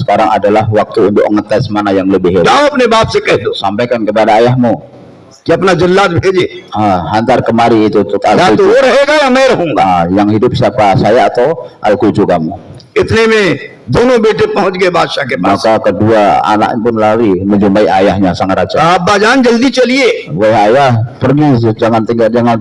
sekarang adalah waktu untuk ngetes mana yang lebih hebat. जाओ अपने बाप से कह दो Sampaikan kepada ayahmu, कि अपना जल्लाद भेजे, hantar kemari itu या तो वो रहेगा या मैं रहूंगा। yang hidup siapa, saya atau Al-Kuju kamu. इतने में दोनों बेटे पहुंच गए बादशाह के पास। Maka kedua anak pun lari menjumpai ayahnya sang raja. अब्बा जान जल्दी चलिए, Wahai ayah, pergi, jangan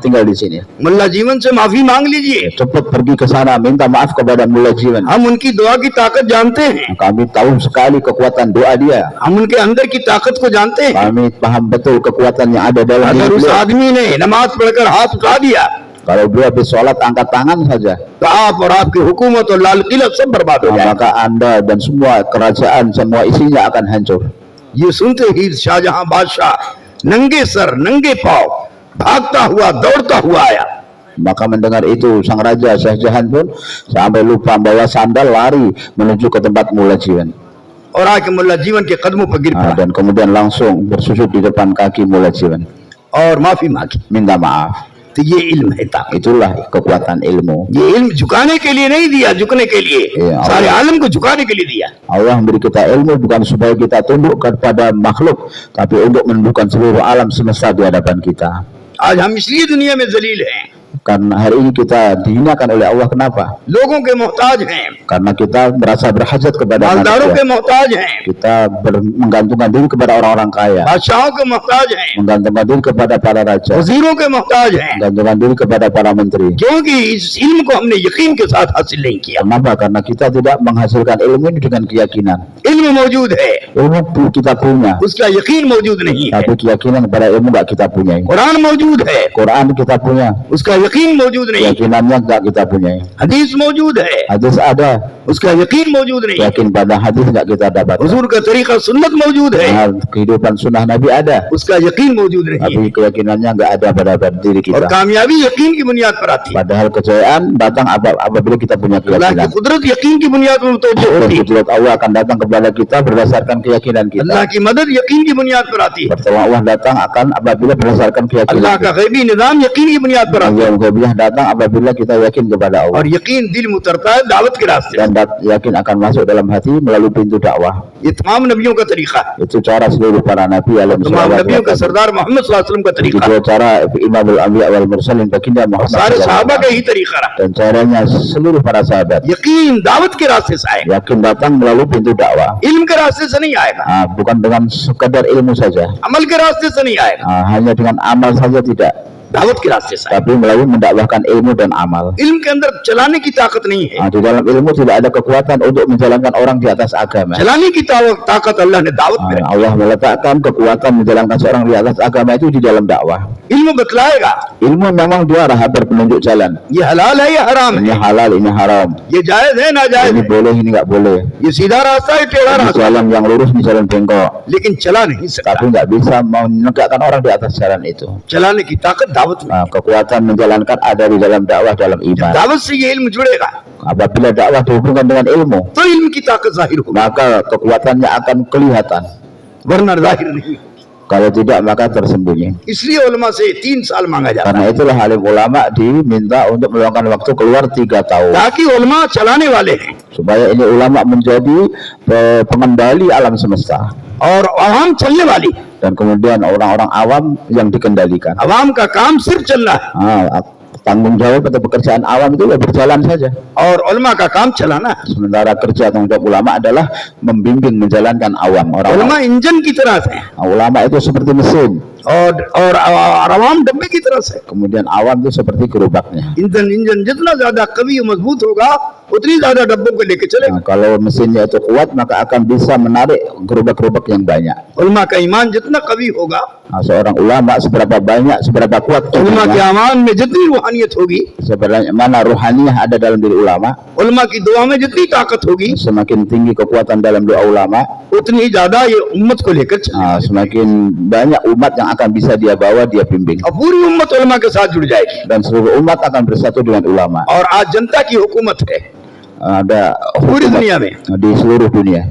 tinggal di sini. मुल्ला जीवन से माफी मांग लीजिए, Cepat pergi ke sana, minta maaf kepada Mullah Jiwan. हम उनकी दुआ की ताकत जानते हैं, Kami tahu sekali kekuatan doa dia. हम उनके अंदर की ताकत को जानते हैं। Kami paham betul kekuatan yang ada dalam अगर diri उस beliau. आदमी ने नमाज पढ़कर हाथ उठा दिया Kalau beliau habis sholat angkat tangan saja, तो आप और आपकी हुकूमत और लाल किला सब बर्बाद हो जाएगा। maka anda dan semua kerajaan, semua isinya akan hancur. ये सुनते ही शाहजहां बादशाह नंगे सर नंगे पांव भागता हुआ दौड़ता हुआ आया। Maka mendengar itu sang raja Shah Jahan pun sampai lupa bawa sandal, lari menuju ke tempat Mullah Jiwan. और आके मुल्ला जीवन के कदमों पर गिर पड़ा Dan kemudian langsung bersujud di depan kaki Mullah Jiwan, और माफी मांगी। minta maaf. तो ये इल्म है ताकत। Itulah kekuatan ilmu. ये इल्म झुकाने के लिए नहीं दिया, झुकने के लिए, सारे आलम को झुकाने के लिए दिया। Allah memberi kita ilmu bukan supaya kita tunduk kepada makhluk, tapi untuk menundukkan seluruh alam semesta di hadapan kita. आज हम इसलिए दुनिया में जलील हैं, Karena hari ini kita dihinakan oleh Allah. Kenapa? लोगों के मोहताज हैं, Karena kita merasa berhajat kepada मालदारों के manusia. मोहताज हैं, Kita menggantungkan diri kepada orang-orang kaya, बादशाहों के मोहताज हैं, menggantungkan diri kepada para raja, वजीरों के मोहताज हैं, menggantungkan diri kepada para menteri. क्योंकि इस इल्म को हमने यकीन के साथ हासिल नहीं किया। Kenapa? Karena kita tidak menghasilkan ilmu ini dengan keyakinan. इल्म मौजूद है, Ilmu kita punya, उसका यकीन मौजूद नहीं है। tapi keyakinan kepada ilmu nggak kita punyai. Quran मौजूद है, Quran kita punya, उसका यकीन मौजूद नहीं है। keyakinannya nggak kita punyai. हदीस मौजूद है, Hadis ada, उसका यकीन मौजूद नहीं है। yakin pada hadis nggak kita dapat. हुजूर का तरीका सुन्नत मौजूद है, Kehidupan sunnah Nabi ada, उसका यकीन मौजूद नहीं है। tapi keyakinannya nggak ada pada diri और kita. कामयाबी यकीन की बुनियाद पर आती है। Padahal kejayaan datang apabila kita punya अल्लाह की keyakinan. कुदरत यकीन की बुनियाद पर मुतवज्जह होती है। Kudrat Allah akan datang kepada kita berdasarkan keyakinan kita. अल्लाह की मदद यकीन की बुनियाद पर आती है। Pertolongan Allah datang akan apabila berdasarkan अल्लाह keyakinan का kita. गैबी निजाम यकीन की बुनियाद पर आता है। Yang ghaibiyah datang apabila kita yakin kepada Allah. और यकीन दिल में उतरता है दावत के रास्ते। Dan yakin akan masuk dalam hati melalui pintu dakwah. ये तमाम नबियों का तरीका है, Itu cara seluruh para nabi alaihi तमाम नबियों का wasallam. सरदार मोहम्मद सल्लल्लाहु अलैहि वसल्लम का तरीका है, Itu cara Imamul Anbiya wal Mursalin baginda Muhammad सारे sallallahu सहाबा alaihi का ही तरीका रहा। wasallam. Dan caranya seluruh para sahabat. यकीन दावत के रास्ते से आएगा, Yakin datang melalui pintu dakwah. इल्म के रास्ते से नहीं आएगा, Bukan dengan sekadar ilmu saja. अमल के रास्ते से नहीं आएगा, Hanya dengan amal saja tidak, दावत के रास्ते से आएगा। tapi melalui mendakwahkan ilmu dan amal. इल्म के अंदर चलाने की ताकत नहीं है, Di dalam ilmu tidak ada kekuatan untuk menjalankan orang di atas agama. चलाने की ताकत अल्लाह ने दावत में रखी। Allah meletakkan kekuatan menjalankan seorang di atas agama itu di dalam dakwah. इल्म बतलाएगा Ilmu memang dia rahabar penunjuk jalan. ये हलाल है या हराम Ini है, halal, ini haram. ये जायज है नाजायज Ini है, boleh, ini nggak boleh. ये सीधा रास्ता है टेढ़ा Ini रास्ता, jalan yang lurus, ini jalan bengkok. लेकिन चला नहीं सकता। Tapi nggak bisa menegakkan orang di atas jalan itu. चलाने की ताकत दावत में, Kekuatan menjalankan ada di dalam dakwah, dalam iman. दावत से ये इल्म जुड़ेगा Apabila dakwah dihubungkan dengan ilmu, तो इल्म की ताकत जाहिर होगी, maka kekuatannya akan kelihatan. वरना जाहिर नहीं। Kalau tidak, maka tersembunyi. इसलिए उलमा से 3 साल मांगा जाता है, Karena itulah alim ulama diminta untuk meluangkan waktu keluar 3 tahun. ताकि उलमा चलाने वाले हैं Supaya ini ulama menjadi pengendali alam semesta. और आवाम चलने वाली। Dan kemudian orang-orang awam yang dikendalikan. आवाम का काम सिर्फ चलना है Tanggung jawab atau pekerjaan awam itu ya berjalan saja. और उलमा का काम चलाना है। Sementara kerja tanggung jawab ulama adalah membimbing, menjalankan awam. उलमा इंजन की तरह से Ulama itu seperti mesin. और आवाम डब्बे की तरह से। Kemudian awam itu seperti gerobaknya. Engine जितना ज्यादा कवि और मजबूत होगा उतनी ज्यादा डब्बों को लेकर चलेगा। Kalau mesinnya itu kuat, maka akan bisa menarik gerobak-gerobak yang banyak. उलमा का ईमान जितना कवि होगा, Seorang ulama seberapa banyak, seberapa kuat उलमा के imannya, अमान में जितनी रूहानियत होगी, seberapa mana ruhaniyah ada dalam diri ulama, उलमा की दुआ में जितनी ताकत होगी, semakin tinggi kekuatan dalam doa ulama, उतनी ज्यादा ये उम्मत को लेकर चलेगा semakin banyak umat yang akan bisa dia bawa, dia bimbing. और पूरी उम्मत उलमा के साथ जुड़ जाएगी। Dan seluruh umat akan bersatu dengan ulama. और आज जनता की हुकूमत है Ada पूरी hukumat दुनिया में। di seluruh dunia.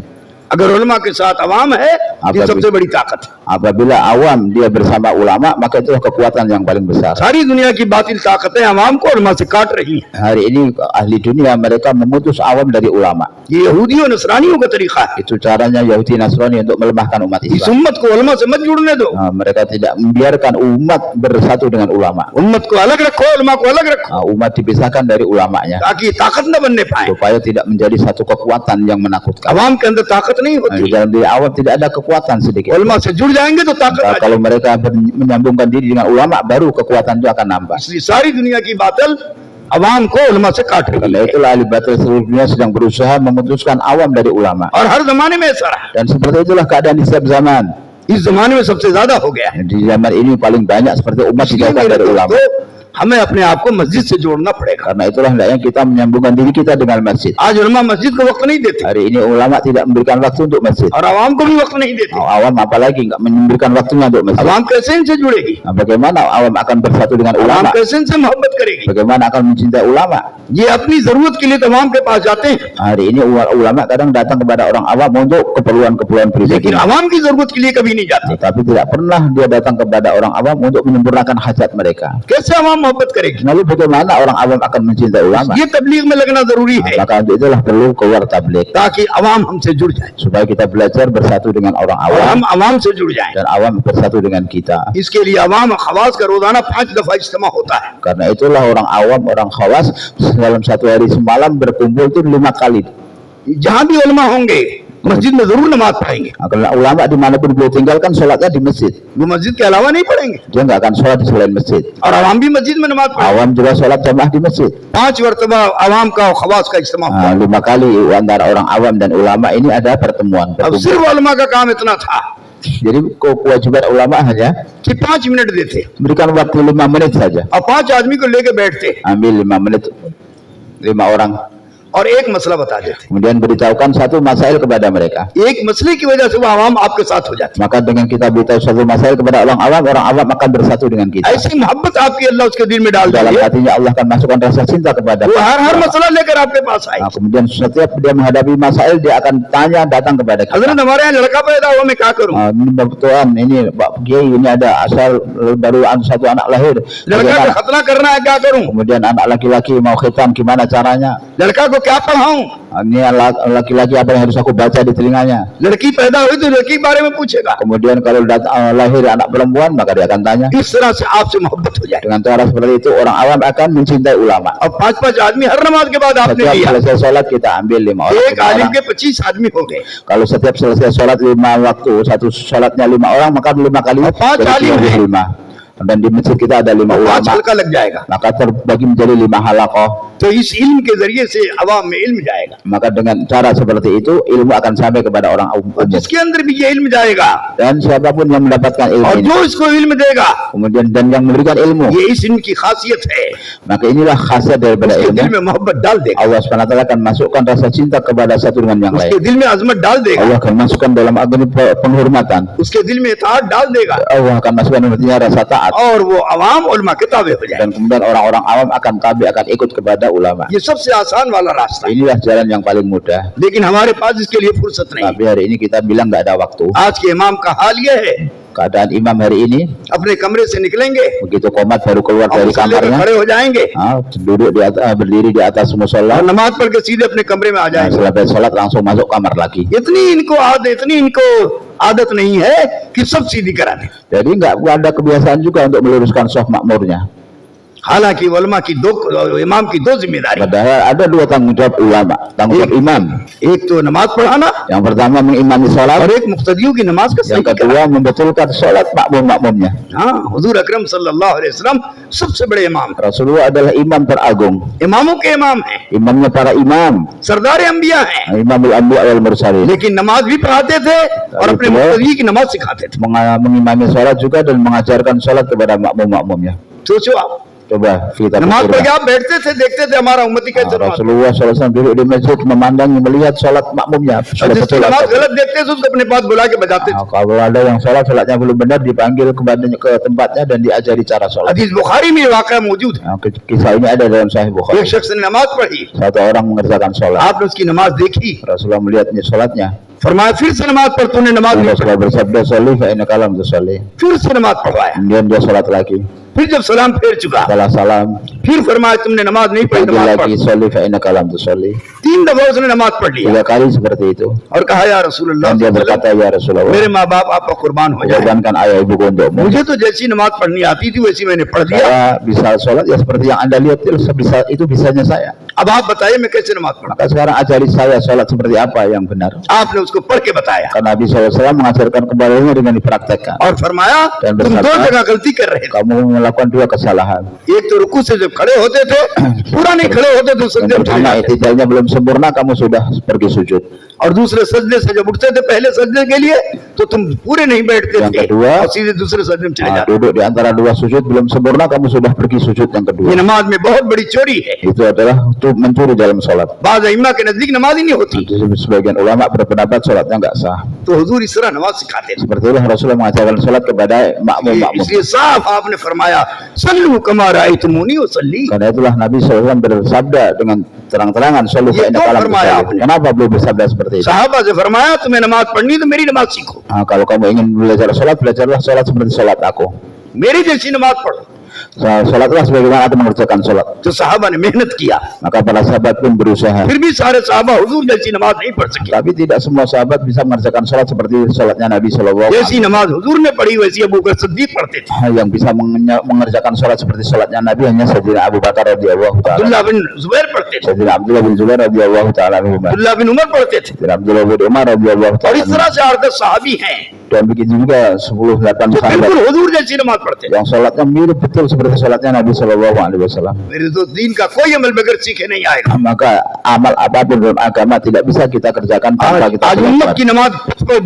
अगर उलमा के साथ अवाम है, ये आपका सबसे बड़ी ताकत है। Apabila awam dia bersama ulama, maka itulah kekuatan yang paling besar. सारी दुनिया की बातिल ताकतें अवाम को उलमा से काट रही हैं। Hari ini ahli dunia mereka memutus awam dari ulama. ये यहूदियों नसरानियों का तरीका है। Itu caranya Yahudi Nasrani untuk melemahkan umat इस Islam. उम्मत को उलमा से मत जुड़ने दो। Mereka tidak membiarkan umat bersatu dengan ulama. उम्मत को अलग रखो, उलमा को अलग रखो, Umat dipisahkan dari ulamanya ताकि ताकत न बनने पाए। supaya tidak menjadi satu kekuatan yang menakutkan. अवाम के अंदर ताकत नहीं Di होती। dalam diri awam tidak ada kekuatan sedikit. उलमा से जुड़ जाएंगे तो ताकत आ Kalau mereka menyambungkan diri dengan ulama, baru kekuatan itu akan nambah. जाएगी। इसलिए सारी दुनिया की बातिल अवाम को उलमा से काट रही Karena है itulah ahli batil seluruh dunia sedang berusaha memutuskan awam dari ulama. और हर जमाने में ऐसा रहा। Dan seperti itulah keadaan di setiap zaman. इस जमाने में सबसे ज्यादा हो गया है। Di zaman ini paling banyak seperti umat इसलिए dijauhkan मेरे dari ulama. दोस्तों, हमें अपने आप को मस्जिद से जोड़ना पड़ेगा। Karena itulah hendaknya kita menyambungkan diri kita dengan masjid. आज उलमा मस्जिद को वक्त नहीं देते Hari ini ulama tidak memberikan waktu untuk masjid. और अवाम को भी वक्त नहीं देते। Awam apalagi nggak memberikan waktunya untuk masjid. अवाम कैसे इनसे जुड़ेगी? Nah, bagaimana awam akan bersatu dengan अवाम ulama? कैसे इनसे मोहब्बत करेगी? Bagaimana akan mencintai ulama? ये अपनी जरूरत के लिए तो अवाम के पास जाते हैं, Hari ini ulama kadang datang kepada orang awam untuk keperluan-keperluan लेकिन pribadi. अवाम की जरूरत के लिए कभी नहीं जाते। Tapi tidak pernah dia datang kepada orang awam untuk menyempurnakan hajat mereka. कैसे अवाम मोहब्बत करेगी? Lalu bagaimana orang awam akan mencintai ulama? ये तबलीग में लगना जरूरी है Maka untuk itulah perlu keluar tabligh ताकि अवाम हमसे जुड़ जाए supaya kita belajar bersatu dengan orang और awam हम अवाम से जुड़ जाएं। dan awam bersatu dengan kita. इसके लिए अवाम खवास का रोजाना 5 दफा इज्तिमा होता है। Karena itulah orang awam, orang khawas dalam satu hari semalam berkumpul itu 5 kali. जहाँ भी उलमा होंगे मस्जिद में जरूर नमाज पढ़ेंगे। Karena ulama dimanapun beliau tinggalkan sholatnya di masjid. वो मस्जिद के अलावा नहीं पढ़ेंगे Dia nggak akan sholat di selain masjid. और अवाम भी मस्जिद में नमाज पढ़ेंगे। Awam juga sholat jamaah di masjid. 5 मरतबा अवाम का और खवास का इज्तिमा हुआ। 5 kali antara orang awam dan ulama ini ada pertemuan. अब सिर्फ उलमा का काम इतना था Jadi kewajiban ulama hanya कि 5 मिनट देते berikan waktu 5 menit saja. और 5 आदमी को लेके बैठते Ambil 5 menit, 5 orang. और एक मसला बता देते। Kemudian beritahukan satu masail kepada mereka. एक मसले की वजह से वो अवाम आपके साथ हो जाती Maka dengan kita beritahu satu masail kepada orang awam akan bersatu dengan है। kita. ऐसी मोहब्बत आपकी अल्लाह उसके दिल में डाल Dalam देगी, hatinya Allah akan masukkan rasa cinta kepada वो kita. हर मसला लेकर आपके पास आए। Nah, kemudian setiap dia menghadapi masail dia akan datang kepada kita. हजरत हमारे यहाँ लड़का पैदा हुआ, मैं क्या करूं? Ini Bapak Tuan, ini Pak Kiai, ini ada asal baru satu anak lahir. लड़का को Bagaimana? खतना करना है, क्या करूं? Kemudian anak laki-laki mau khitan, gimana caranya? लड़का को क्या पढ़ाऊं? Ini laki-laki apa yang harus aku baca di telinganya? लड़की पैदा हुई तो लड़की के बारे में पूछेगा। Kemudian kalau lahir anak perempuan maka dia akan tanya. इस तरह से आपसे मोहब्बत हो जाए। Dengan cara seperti itu orang awam akan mencintai ulama. अब 5-5 आदमी हर नमाज के बाद आपने Setiap लिया, selesai sholat kita ambil 5 orang. एक आलिम के 25 आदमी हो गए। Kalau setiap selesai sholat 5 waktu, satu sholatnya 5 orang, maka 5 kali Oh, 5 jadi alim. 5. Dan di masjid kita ada 5 5 ulama, हल्का लग जाएगा। maka terbagi menjadi 5 halaqah. तो इस इल्म के जरिए से अवाम में इल्म जाएगा Maka dengan cara seperti itu ilmu akan sampai kepada orang और umum. जिसके अंदर भी ये इल्म जाएगा Dan siapapun yang mendapatkan ilmu और ini, जो इसको इल्म देगा, kemudian dan yang memberikan ilmu, ये इस इल्म की खासियत है, maka inilah khasiat daripada उसके दिल ilmu. में मोहब्बत डाल देगा, Allah SWT akan masukkan rasa cinta kepada satu dengan yang उसके lain. दिल में अजमत डाल देगा, Allah akan masukkan dalam agama penghormatan. उसके दिल में इताअत डाल देगा Allah akan masukkan dalam hatinya rasa taat. और वो अवाम उलमा के ताबे हो जाए। Dan kemudian orang-orang awam akan tabi, akan ikut kepada ulama. ये सबसे आसान वाला रास्ता है, Inilah jalan yang paling mudah. लेकिन हमारे पास इसके लिए फुर्सत नहीं। Tapi hari ini kita bilang nggak ada waktu. आज के इमाम का हाल ये है, Keadaan imam hari ini अपने कमरे से निकलेंगे begitu komat baru keluar और dari मुसल्ले पे kamarnya, खड़े हो जाएंगे duduk di atas, berdiri di atas musola. और नमाज पढ़ के सीधे अपने कमरे में आ जाएंगे। Selesai sholat langsung masuk kamar lagi. इतनी इनको आदत नहीं है कि सब सीधी करा दे। Jadi nggak ada kebiasaan juga untuk meluruskan soft makmurnya. हालांकि उलमा की इमाम की दो जिम्मेदारी, Padahal ada 2 tanggung jawab ulama, tanggung jawab imam. एक तो नमाज पढ़ाना Yang pertama mengimami और sholat, एक मुक्तदियों की नमाज का yang सही कराना। kedua membetulkan sholat makmum-makmumnya. हाँ, हुजूर अकरम सल्लल्लाहु अलैहि वसल्लम सबसे बड़े इमाम, Rasulullah adalah imam teragung, इमामों के इमाम हैं, imamnya para imam, सरदार अंबिया हैं, imamul anbiya wal mursalin. लेकिन नमाज भी पढ़ाते थे और अपने मुक्तदी की नमाज सिखाते थे। Mengimami sholat juga dan mengajarkan sholat kepada makmum-makmumnya. सोचो आप, Coba kita नमाज pikirkan. पढ़ के आप बैठते थे, देखते थे हमारा उम्मती कैसे नमाज पढ़ता Rasulullah SAW duduk di masjid memandangi melihat sholat makmumnya. है। और Sholat जिसकी betul नमाज atau गलत देखते थे उसको अपने पास बुला के बजाते थे। kalau ada yang sholatnya belum benar dipanggil ke tempatnya dan diajari cara sholat. हदीस बुखारी में ये वाकया मौजूद है। Kisah ini ada dalam Sahih एक Bukhari. शख्स ने नमाज पढ़ी, Satu orang mengerjakan sholat. आपने उसकी नमाज देखी, Rasulullah melihatnya sholatnya. फरमाया फिर से नमाज पढ़, तूने नमाज नहीं Rasulullah bersabda, "Sholli fa innaka lam tusalli." पढ़ी, फिर से नमाज पढ़वाया। Kemudian dia sholat lagi. फिर जब सलाम फेर चुका, Setelah salam, फिर फरमाया तुमने नमाज नहीं पढ़ी, panggil नमाज lagi, पढ़। "Sholli fa innaka lam tusalli." 3 दफा उसने नमाज पढ़ लिया 3 kali seperti itu. और कहा या रसूलुल्लाह Dan dia berkata, "Ya मेरे Rasulullah, माँ बाप आपका कुर्बान हो जाए, korbankan ayah ibuku untukmu. मुझे तो जैसी नमाज पढ़नी आती थी वैसी मैंने पढ़ लिया, Saya bisa sholat ya seperti yang Anda lihat itu bisanya saya. अब आप बताइए मैं कैसे नमाज पढ़ूं। Maka sekarang ajari saya sholat seperti apa yang benar." आपने उसको पढ़ के बताया Karena Nabi SAW mengajarkan kepadanya dengan dipraktekkan. और फरमाया Dan तुम bersabda, 2 जगह गलती कर रहे थे। Kamu melakukan 2 kesalahan. एक तो रुकू से जब खड़े होते थे, पूरा नहीं खड़े होते तो Yang सजदे में चले pertama, जाते, iktidalnya belum sempurna, kamu sudah pergi sujud. और दूसरे सजदे से जब उठते थे पहले सजदे के लिए तो तुम पूरे नहीं बैठते Yang थे kedua, और सीधे दूसरे सजदे में चले Nah, जाते। duduk di antara 2 sujud belum sempurna, kamu sudah pergi sujud yang ये kedua. नमाज में बहुत बड़ी चोरी है। Itu adalah untuk mencuri dalam sholat. बाज़ अइम्मा के नजदीक नमाज ही नहीं होती, Sebagian ulama berpendapat sholatnya nggak sah. तो हुजूर इस तरह नमाज सिखाते थे। Seperti itulah Rasulullah mengajarkan sholat kepada makmum-makmum. इसलिए साफ आपने फरमाया सल्लु कमा रायतुमूनी वसल्ली। Karena itulah Nabi SAW bersabda dengan terang-terangan, "Sholli fa Itu innaka lam firmaya tusalli." आपने। Kenapa beliau bersabda seperti itu? साहबा से फरमाया तुम्हें नमाज पढ़नी तो मेरी नमाज सीखो, Kalau kamu ingin belajar sholat, belajarlah sholat seperti sholat aku. मेरी जैसी नमाज पढ़ो। Sholatlah sebagaimana aku mengerjakan sholat. तो साहबा ने मेहनत किया, Maka para sahabat pun berusaha. फिर भी सारे साहबा हुजूर जैसी नमाज नहीं पढ़ सके। Tapi tidak semua sahabat bisa mengerjakan sholat seperti sholatnya Nabi SAW. जैसी नमाज हुजूर ने पढ़ी वैसी अबू बकर सिद्दीक पढ़ते थे, Yang bisa mengerjakan sholat seperti sholatnya Nabi hanya Sayyidina Abu Bakar radhiyallahu taala. Abdullah बिन जुबैर पढ़ते थे, Sayyidina Abdullah bin Zubair radhiyallahu taala anhu. Abdullah बिन उमर पढ़ते थे, Sayyidina Abdullah bin Umar radhiyallahu और taala इस anhu. तरह से 8-10 sahabi हैं Dan begitu juga 10-8 जो sahabat बिल्कुल हुजूर जैसी नमाज पढ़ते थे। yang sholatnya mirip betul seperti sholatnya Nabi Shallallahu Alaihi Wasallam. मेरे तो दीन का कोई अमल बगैर सीखे नहीं आएगा। Maka amal apapun dalam agama tidak bisa kita kerjakan tanpa kita आज उम्मत belajar. की नमाज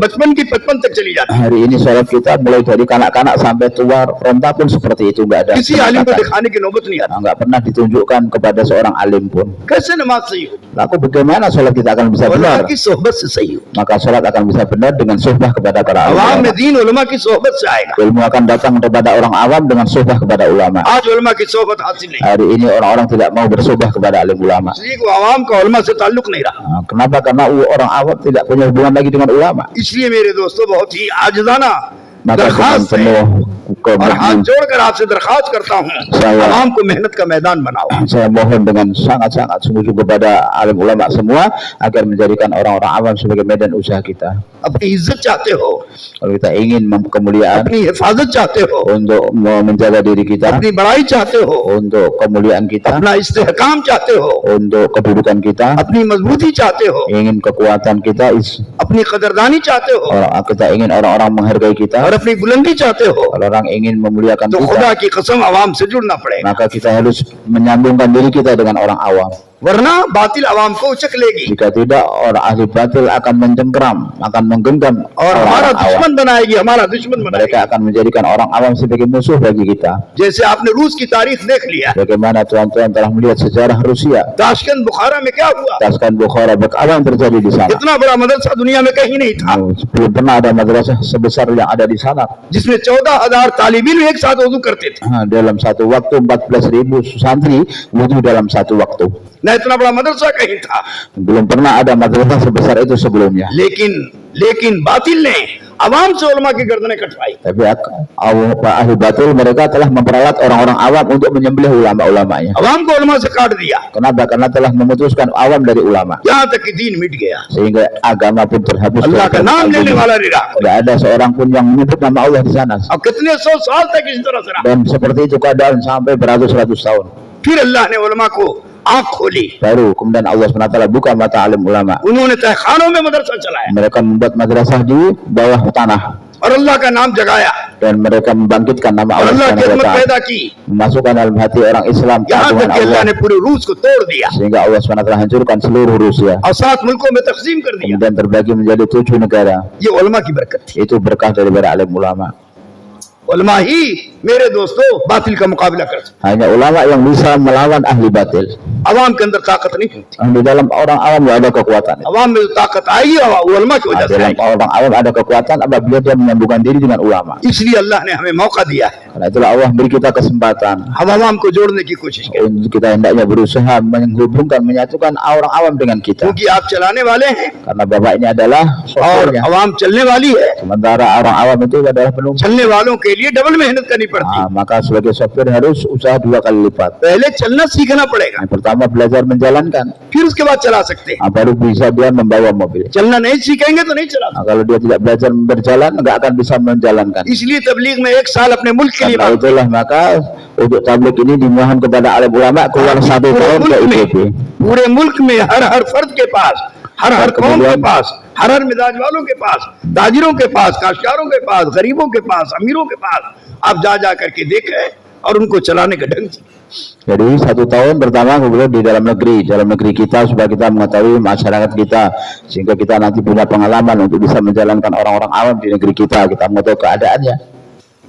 बचपन की 55 तक चली जाती Hari ini sholat kita mulai dari kanak-kanak sampai tua renta pun seperti itu, nggak ada है, किसी आलिम को peningkatan. दिखाने की नौबत नहीं आती। Nggak pernah ditunjukkan kepada seorang alim pun. कैसे नमाज सही हो? Lalu bagaimana sholat kita akan bisa उलमा benar? की सोहबत से सही हो। Maka sholat akan bisa benar dengan suhbah kepada para अवाम ulama. में दीन उलमा की सोहबत से आएगा। Ilmu akan datang kepada orang awam dengan suhbah kepada ulama. आज उलमा की सोहबत हासिल नहीं, Hari ini orang-orang tidak mau bersuhbah kepada alim ulama. इसलिए को अवाम का उलमा से ताल्लुक नहीं रहा। Kenapa? Karena orang awam tidak punya hubungan lagi dengan ulama. इसलिए मेरे दोस्तों बहुत ही आजिज़ाना Maka dengan दरखास्त है penuh और हाथ जोड़कर आपसे दरखास्त करता हूँ, Saya- अवाम को मेहनत का मैदान बनाओ। saya mohon dengan sangat-sangat sungguh kepada alim ulama semua agar menjadikan orang-orang awam sebagai medan usaha kita. अपनी इज्जत चाहते हो, Kalau kita ingin kemuliaan, अपनी हिफाजत चाहते हो, untuk menjaga diri kita, अपनी बड़ाई चाहते हो, untuk kemuliaan kita, अपना इस्तेहकाम चाहते हो, untuk kedudukan kita, अपनी मजबूती चाहते हो, ingin kekuatan kita, अपनी कदरदानी चाहते हो kita ingin orang-orang menghargai kita, और अपनी बुलंदी चाहते हो, kalau orang ingin memuliakan तो खुदा kita, की कसम अवाम से जुड़ना पड़ेगा, maka kita harus menyambungkan diri kita dengan orang awam. वरना बातिल अवाम को उचक लेगी Jika tidak, orang ahli batil akan mencengkeram, akan menggenggam और हमारा orang awam. दुश्मन बनाएगी, हमारा दुश्मन बनाएगी। Mereka akan menjadikan orang awam sebagai musuh bagi kita. जैसे आपने रूस की तारीख देख लिया, Bagaimana tuan-tuan telah melihat sejarah Rusia, Tashkent Bukhara में क्या हुआ? Taskan Bukhara, apa yang terjadi di sana? इतना बड़ा मदरसा दुनिया में कहीं नहीं था, Belum pernah ada madrasah sebesar yang ada di sana. जिसमें 14,000 तालिब इल्म एक साथ वजू करते थे। Dalam satu waktu 14.000 santri wudhu dalam satu waktu. न इतना बड़ा मदरसा कहीं था, Belum pernah ada madrasah sebesar itu sebelumnya. लेकिन बातिल ने अवाम से उलमा की गर्दनें कटवाई। Tapi ahli batil mereka telah memperalat orang-orang awam untuk menyembelih ulama-ulamanya. अवाम को उलमा से काट दिया, Kenapa? Karena telah memutuskan awam dari ulama. यहाँ तक कि दीन मिट गया। Sehingga agama pun terhapus. अल्लाह का dari नाम लेने agama. वाला नहीं रहा कोई। Tidak ada seorang pun yang menyebut nama Allah di sana. अब कितने 100 साल तक इस तरह से रहा। Dan seperti itu keadaan sampai beratus-ratus tahun. फिर अल्लाह ने उलमा को आंख खोली, Baru kemudian Allah SWT buka mata alim ulama. उन्होंने तहखानों में मदरसा चलाया Mereka membuat madrasah di bawah tanah. और अल्लाह का नाम जगाया Dan mereka membangkitkan nama और Allah अल्लाह की SWT. अजमत पैदा की, Memasukkan dalam hati orang Islam यहाँ तक keagungan कि अल्लाह Allah. ने पूरे रूस को तोड़ दिया Sehingga Allah SWT hancurkan seluruh Rusia. और 7 मुल्कों में तकसीम कर दिया। Kemudian terbagi menjadi 7 negara. ये उलमा की बरकत थी। Itu berkah daripada alim ulama. उलमा ही मेरे दोस्तों बातिल का मुकाबला कर सकते। Hanya ulama yang bisa melawan ahli batil. अवाम के अंदर ताकत नहीं होती। Di dalam orang awam nggak ada kekuatan. अवाम में जो ताकत आएगी उलमा की वजह से Dalam आएगी। orang awam ada kekuatan apabila dia menyambungkan diri dengan ulama. इसलिए अल्लाह ने हमें मौका दिया है, Karena itulah Allah beri kita kesempatan हम अवाम को जोड़ने की कोशिश करें, untuk kita hendaknya berusaha menghubungkan, menyatukan orang awam dengan kita. क्योंकि आप चलाने वाले हैं Karena bapak ini adalah और sopirnya. अवाम चलने वाली है। Sementara orang awam itu adalah penumpang. चलने वालों के लिए डबल मेहनत करनी पड़ती है। Maka sebagai sopir harus usaha 2 kali lipat. पहले चलना सीखना पड़ेगा, Yang pertama belajar menjalankan, फिर उसके बाद चला सकते हैं। baru bisa dia membawa mobil. चलना नहीं सीखेंगे तो नहीं चला सकते। Kalau dia tidak belajar berjalan, nggak akan bisa menjalankan. इसलिए तबलीग में 1 साल अपने मुल्क के लिए Karena itulah maka untuk tabligh ini dimohon kepada alim ulama keluar 1 tahun ke IPB. पूरे मुल्क में हर फर्द के पास, हर कौम के पास, हर मिजाज वालों के पास, ताजिरों के पास, काश्तकारों के पास, गरीबों के पास, अमीरों के पास आप जा करके देखें और उनको चलाने का ढंग सीखें। Jadi 1 tahun pertama kemudian di dalam negeri kita supaya kita mengetahui masyarakat kita sehingga kita nanti punya pengalaman untuk bisa menjalankan orang-orang awam di negeri kita mau tahu keadaannya.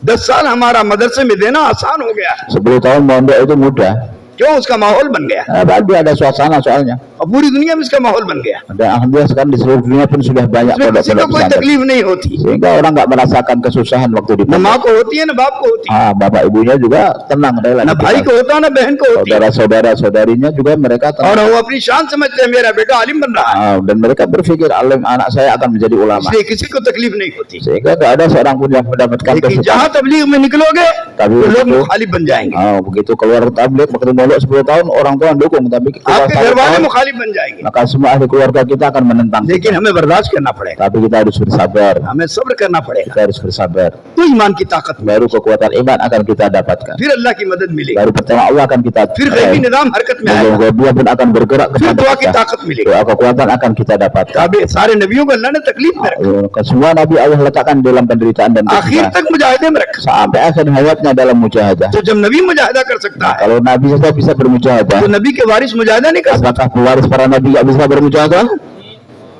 10 साल हमारा मदरसे में देना आसान हो गया, 10 tahun mondok itu mudah. क्यों? उसका माहौल बन गया Dia ada suasana soalnya. और पूरी दुनिया में इसका माहौल बन गया, Dan alhamdulillah sekarang di seluruh dunia pun sudah banyak इसमें किसी को pondok-pondok कोई pesantren. तकलीफ नहीं होती, Sehingga orang nggak merasakan kesusahan waktu di न pondok. माँ को होती है न बाप को होती है, Bapak ibunya juga tenang, न relatif. भाई को होता है न बहन को होती है, Saudara-saudara saudarinya juga mereka और tenang. वो अपनी शान समझते हैं मेरा बेटा आलिम बन रहा है, Dan mereka berpikir alim anak saya akan menjadi ulama. इसलिए किसी को तकलीफ नहीं होती। Sehingga nggak ada seorang pun yang mendapatkan लेकिन kesusahan. जहाँ तबलीग में निकलोगे Tapi तो लोग begitu- मुखालिफ बन जाएंगे, Begitu keluar tabligh waktu mondok 10 tahun orang tua dukung, tapi keluar आपके 1 घर वाले tahun मुखालिफ बन जाएंगे, maka semua ahli keluarga kita akan menentang. लेकिन हमें बर्दाश्त करना पड़ेगा, Tapi kita harus bersabar. हमें सब्र करना पड़ेगा, Kita harus bersabar. तो ईमान की ताकत में Baru kekuatan iman akan kita dapatkan. फिर अल्लाह की मदद मिलेगी, Baru pertama Allah akan kita फिर गैबी निजाम हरकत में आएगा, dia pun akan bergerak फिर kepada दुआ की kita. ताकत मिलेगी। Doa kekuatan akan kita dapatkan. ताबे सारे नबियों को अल्लाह ने तकलीफ में रखा, Semua nabi Allah letakkan dalam penderitaan dan आखिर kesusahan. तक मुजाहिदे में रखा। Sampai akhir hayatnya dalam mujahadah. तो जब नबी मुजाहिदा कर सकता है Kalau nabi saja bisa bermujahadah, तो नबी के वारिस मुजाहिदा नहीं कर सकते। apakah pewaris para nabi nggak bisa bermujahadah?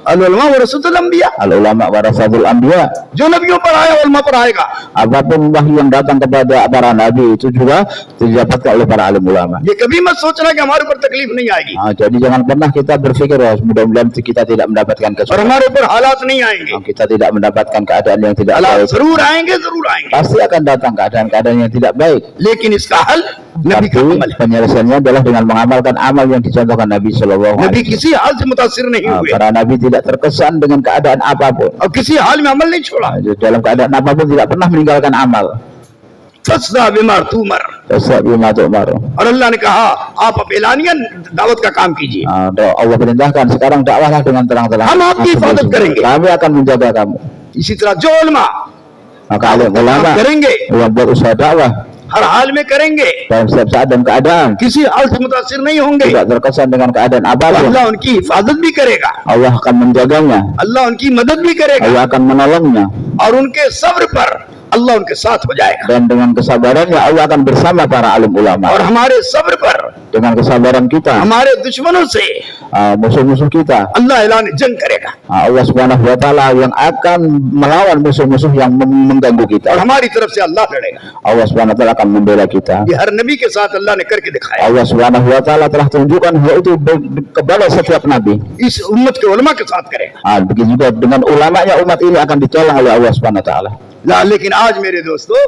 अल-उलमा वरसतुल अंबिया, Al ulama warasatul anbiya. जो नबियों पर आया उलमा पर आएगा। Apapun wahyu yang datang kepada para nabi itu juga didapatkan oleh para alim ulama. ये कभी मत सोचना कि हमारे ऊपर तकलीफ नहीं आएगी Jadi jangan pernah kita berpikir mudah-mudahan kita tidak mendapatkan और kesusahan. हमारे ऊपर हालात नहीं आएंगे, Kita tidak mendapatkan keadaan yang tidak हालात baik. जरूर आएंगे, जरूर आएंगे, Pasti akan datang keadaan-keadaan yang tidak baik. लेकिन इसका हल नबी का Tapi अमल है। penyelesaiannya adalah dengan mengamalkan amal yang dicontohkan Nabi Shallallahu नबी Alaihi Wasallam. किसी हाल से मुतासिर नहीं हुए Para nabi tidak terkesan dengan keadaan apapun. और किसी हाल में अमल नहीं छोड़ा। Dalam keadaan apapun tidak pernah meninggalkan amal. फस्दा बीमार तू मर, Bima tu'mar. और अल्लाह ने कहा आप अब एलानियन दावत का काम कीजिए, Allah perintahkan sekarang dakwahlah dengan terang-terang. हम आपकी हिफाजत करेंगे। Kami akan menjaga kamu. इसी तरह जो उलमा Maka alim ulama करेंगे yang buat usaha dakwah हर हाल में करेंगे, dalam setiap saat dan keadaan किसी हाल से मुतासिर नहीं होंगे, tidak terkesan dengan keadaan apapun. अल्लाह उनकी हिफाजत भी करेगा, Allah akan menjaganya. अल्लाह उनकी मदद भी करेगा, Allah akan menolongnya. और उनके सब्र पर अल्लाह उनके साथ हो जाएगा, Dan dengan kesabarannya Allah akan bersama para alim ulama. और हमारे सब्र पर Dengan kesabaran kita, हमारे दुश्मनों से musuh-musuh kita, अल्लाह ऐलान जंग करेगा, Allah Subhanahu wa taala yang akan melawan musuh-musuh yang mengganggu और kita. हमारी तरफ से अल्लाह लड़ेगा। Allah Subhanahu wa taala akan membela kita. ये हर नबी के साथ अल्लाह ने करके दिखाया, Allah Subhanahu wa taala telah tunjukkan hal itu kepada setiap nabi. इस उम्मत के उलमा के साथ करेगा। Begitu juga dengan ulamanya umat ini akan ditolong oleh Allah Subhanahu wa taala. लेकिन आज मेरे दोस्तों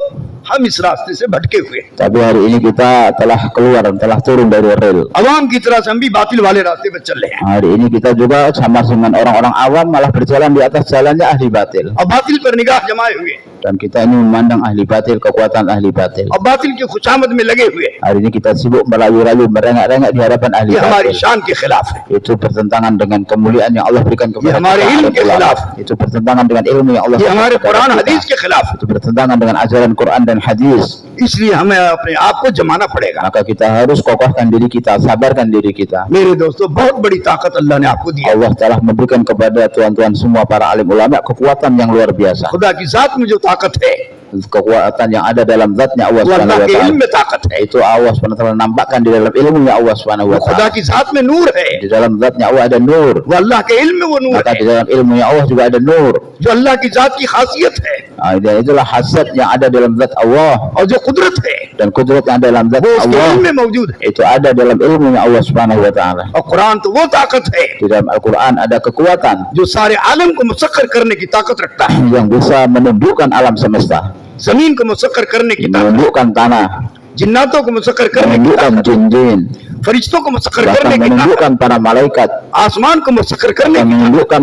हम इस रास्ते से भटके हुए हैं, Tapi hari ini kita telah keluar, telah turun dari rel. अवाम की तरह से हम भी बातिल वाले रास्ते पर चल रहे हैं, Hari ini kita juga sama dengan orang-orang awam malah berjalan di atas jalannya ahli batil. और बातिल पर निगाह जमाए हुए हैं, Dan kita ini memandang ahli batil, kekuatan ahli batil. और बातिल की खुशामद में लगे हुए हैं। Hari ini kita sibuk merayu-rayu, merengek-rengek di hadapan ahli ये हमारी batil. शान के खिलाफ है, Itu bertentangan dengan kemuliaan yang Allah berikan kepada Ye hamare kita, ilm alim ke ulama. khilaf. Itu bertentangan dengan ilmu yang Allah ये berikan हमारे kepada कुरान kita. हदीस के खिलाफ है। Itu bertentangan dengan ajaran Quran dan hadis. इसलिए हमें अपने आप को जमाना पड़ेगा। Maka kita harus kokohkan diri kita, sabarkan diri kita. मेरे दोस्तों बहुत बड़ी ताकत अल्लाह ने आपको दी है, Allah telah memberikan kepada tuan-tuan semua para alim ulama kekuatan yang luar biasa. खुदा की जात में जो ताकत है Kekuatan yang ada dalam zatnya Allah वो Subhanahu अल्लाह wa के taala. इल्म में ताकत है, Itu Allah Subhanahu wa taala nampakkan di dalam ilmunya Allah Subhanahu वो wa खुदा taala. की जात में नूर है, Di dalam zatnya Allah ada nur. वो अल्लाह के इल्म में वो नूर Maka है, di dalam ilmunya Allah juga ada nur. जो अल्लाह की जात की खासियत है, Dan itulah hasad yang ada dalam zat Allah और जो कुदरत है dan kudrat yang ada dalam zat वो उसके Allah इल्म में मौजूद है itu ada dalam ilmunya Allah Subhanahu wa taala. और कुरान तो वो ताकत है Di dalam Al-Qur'an ada kekuatan जो सारे आलम को मुसक्कर करने की ताकत रखता है yang bisa menundukkan alam semesta, जमीन को मुसक्कर करने की ताकत menundukkan tanah, जिन्नातों को मुसक्कर करने की menundukkan ताकत jin-jin, फरिश्तों को मुसक्कर bahkan करने की ताकत menundukkan para malaikat, आसमान को मुसक्कर करने dan की menundukkan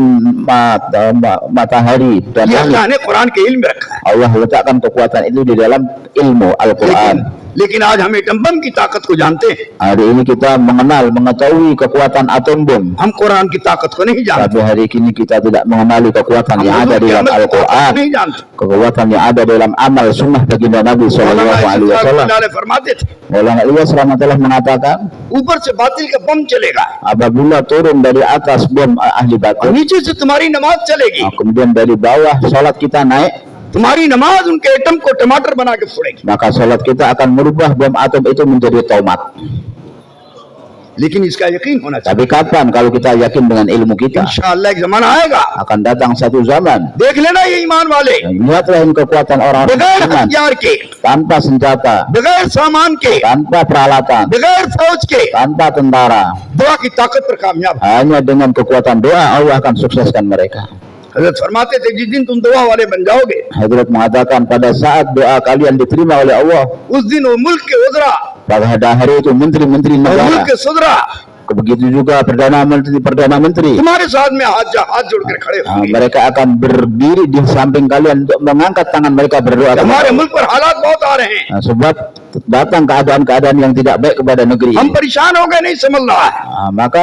matahari dan ये langit. अल्लाह ने कुरान के इल्म में रखा है Allah letakkan kekuatan itu di dalam ilmu Al-Quran. लेकिन आज हम एटम बम की ताकत को जानते हैं Hari ini kita mengetahui kekuatan atom bom, हम कुरान की ताकत को नहीं जानते tapi hari ini kita tidak mengenali kekuatan yang ada di dalam Al-Quran, नहीं जानते kekuatan yang ada dalam amal sunnah baginda Nabi Sallallahu Alaihi Wasallam. फरमाते थे Maulana Ilyas rahmatullah mengatakan, ऊपर से बातिल का बम चलेगा apabila turun dari atas bom ahli और batil, नीचे से तुम्हारी नमाज चलेगी kemudian dari bawah salat kita naik, तुम्हारी नमाज उनके एटम को टमाटर बना के फोड़ेगी maka salat kita akan merubah bom atom itu menjadi tomat. लेकिन इसका यकीन होना चाहिए Tapi kapan kalau kita yakin dengan ilmu kita? इंशाअल्लाह एक जमाना आएगा Akan datang satu zaman. देख लेना ये ईमान वाले Lihatlah ini kekuatan orang-orang बगैर beriman, हथियार के tanpa senjata, बगैर सामान के tanpa peralatan, बगैर फौज के tanpa tentara. दुआ की ताकत पर कामयाब Hanya dengan kekuatan doa Allah akan sukseskan mereka. हजरत फरमाते थे जिस दिन तुम दुआ वाले बन जाओगे Hadrat mengatakan pada saat doa kalian diterima oleh Allah, उस दिन वो मुल्क के उजरा pada hari itu menteri-menteri और मुल्क negara, के सुधरा begitu juga perdana menteri तुम्हारे साथ में हाथ जोड़कर खड़े होंगे mereka akan berdiri di samping kalian untuk mengangkat tangan mereka berdoa kepada हमारे Allah. मुल्क पर हालात बहुत आ रहे हैं Sebab datang keadaan-keadaan yang tidak baik kepada negeri. हम परेशान हो गए नहीं समझ रहा है Maka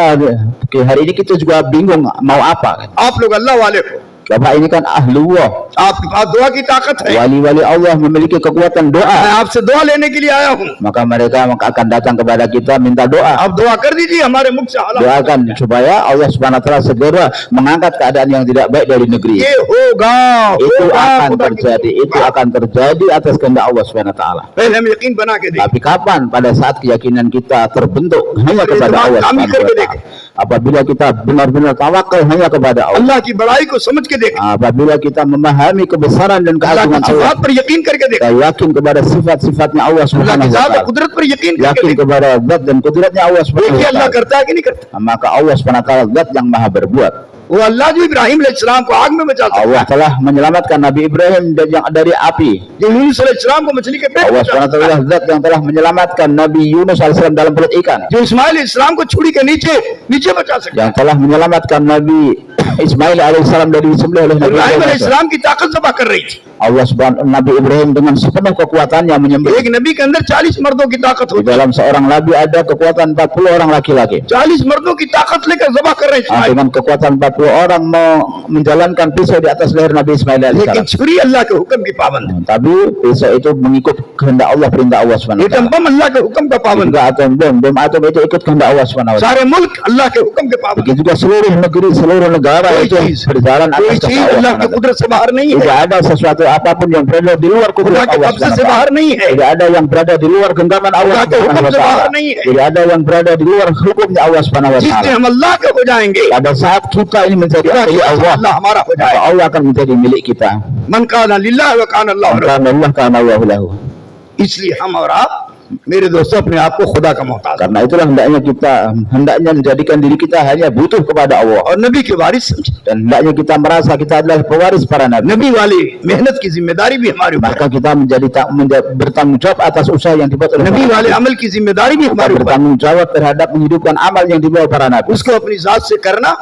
hari ini kita juga bingung mau apa. आप लोग अल्लाह वाले हो Bapak ini kan ahlullah, आपके पास दुआ की ताकत है wali-wali Allah memiliki kekuatan मैं doa. आपसे दुआ लेने के लिए आया हूँ Maka mereka akan datang kepada kita minta doa. आप दुआ कर दीजिए हमारे मुल्क से हालात Doakan supaya Allah Subhanahu wa taala segera mengangkat keadaan yang tidak baik dari negeri. ये होगा Itu होगा, akan खुदा की terjadi, itu akan terjadi atas kehendak Allah Subhanahu wa taala. पहले हम यकीन बना के देखें Tapi kapan? Pada saat keyakinan kita terbentuk hanya kepada Allah Subhanahu wa taala. Apabila kita benar-benar tawakal hanya kepada Allah. अल्लाह की बड़ाई को समझ के देखें Apabila kita memahami kebesaran dan अल्लाह keagungan की Allah, सिफात पर यकीन करके देखें kita yakin kepada sifat-sifatnya Allah अल्लाह की Subhanahu wa जात और taala, कुदरत पर यकीन करके yakin देखें kepada zat dan kudratnya Allah Subhanahu देखिए wa अल्लाह taala, करता है कि नहीं करता maka Allah Subhanahu wa taala zat yang maha berbuat. वो अल्लाह जो इब्राहिम अलैहिस्सलाम को आग में बचा सकता Allah telah menyelamatkan Nabi Ibrahim dari api. जो यूनुस अलैहिस्सलाम को मछली के पेट में Allah बचा Subhanahu wa taala zat yang telah menyelamatkan Nabi Yunus alaihissalam dalam perut ikan, जो इस्माइल अलैहिस्सलाम को छुरी के नीचे बचा सकता yang telah menyelamatkan Nabi Ismail alaihissalam dari disembelih oleh Nabi Ibrahim Ibrahim. अलैहिस्सलाम की ताकत जबा कर रही थी Allah Subhanahu Nabi Ibrahim dengan sepenuh kekuatannya menyembelih. एक नबी के अंदर 40 मर्दों की ताकत Di होती dalam seorang nabi ada kekuatan 40 orang laki-laki. 40 मर्दों की ताकत लेकर जबा कर रहे हैं Ismail Dengan kekuatan 40 orang mau menjalankan pisau di atas leher Nabi Ismail लेकिन alaihissalam. छुरी अल्लाह के हुक्म की पाबंद है Tapi pisau itu mengikut kehendak Allah, perintah Allah Subhanahu wa atom taala. बम अल्लाह के हुक्म का पाबंद Juga atom bom atom itu ikut kehendak Allah Subhanahu wa है taala. सारे मुल्क अल्लाह के हुक्म के पाबंद Begitu juga seluruh negeri, seluruh negara कोई itu चीज berjalan कोई atas चीज kehendak अल्लाह Allah की Subhanahu wa taala. कुदरत से बाहर नहीं है Tidak ada sesuatu apapun yang berada di luar खुदा kudrat के Allah कब्जे Subhanahu से wa taala. बाहर नहीं है Tidak ada yang berada di luar genggaman Allah खुदा के Subhanahu हुक्म wa से taala. बाहर नहीं है Tidak ada yang berada di luar hukumnya Allah Subhanahu wa जिस taala. दिन हम अल्लाह के हो जाएंगे Pada saat kita ini menjadi खुदा की milik Allah, अल्लाह हमारा हो maka जाएगा Allah akan menjadi milik kita. मन काना लिल्लाह व काना अल्लाह रसूल। Karena Allah karena Allah lahu. इसलिए हम और आप मेरे दोस्तों अपने आप को खुदा का मोहताज Karena itulah hendaknya menjadikan diri kita hanya butuh kepada Allah, और नबी के वारिस समझे dan hendaknya kita merasa kita adalah pewaris para nabi. नबी वाली मेहनत की जिम्मेदारी भी हमारे ऊपर Maka kita bertanggung jawab atas usaha yang dibuat oleh नबी para वाले nabi. अमल की जिम्मेदारी भी Kita हमारे ऊपर bertanggung jawab terhadap menghidupkan amal yang dibawa para nabi. उसको अपनी जात से करना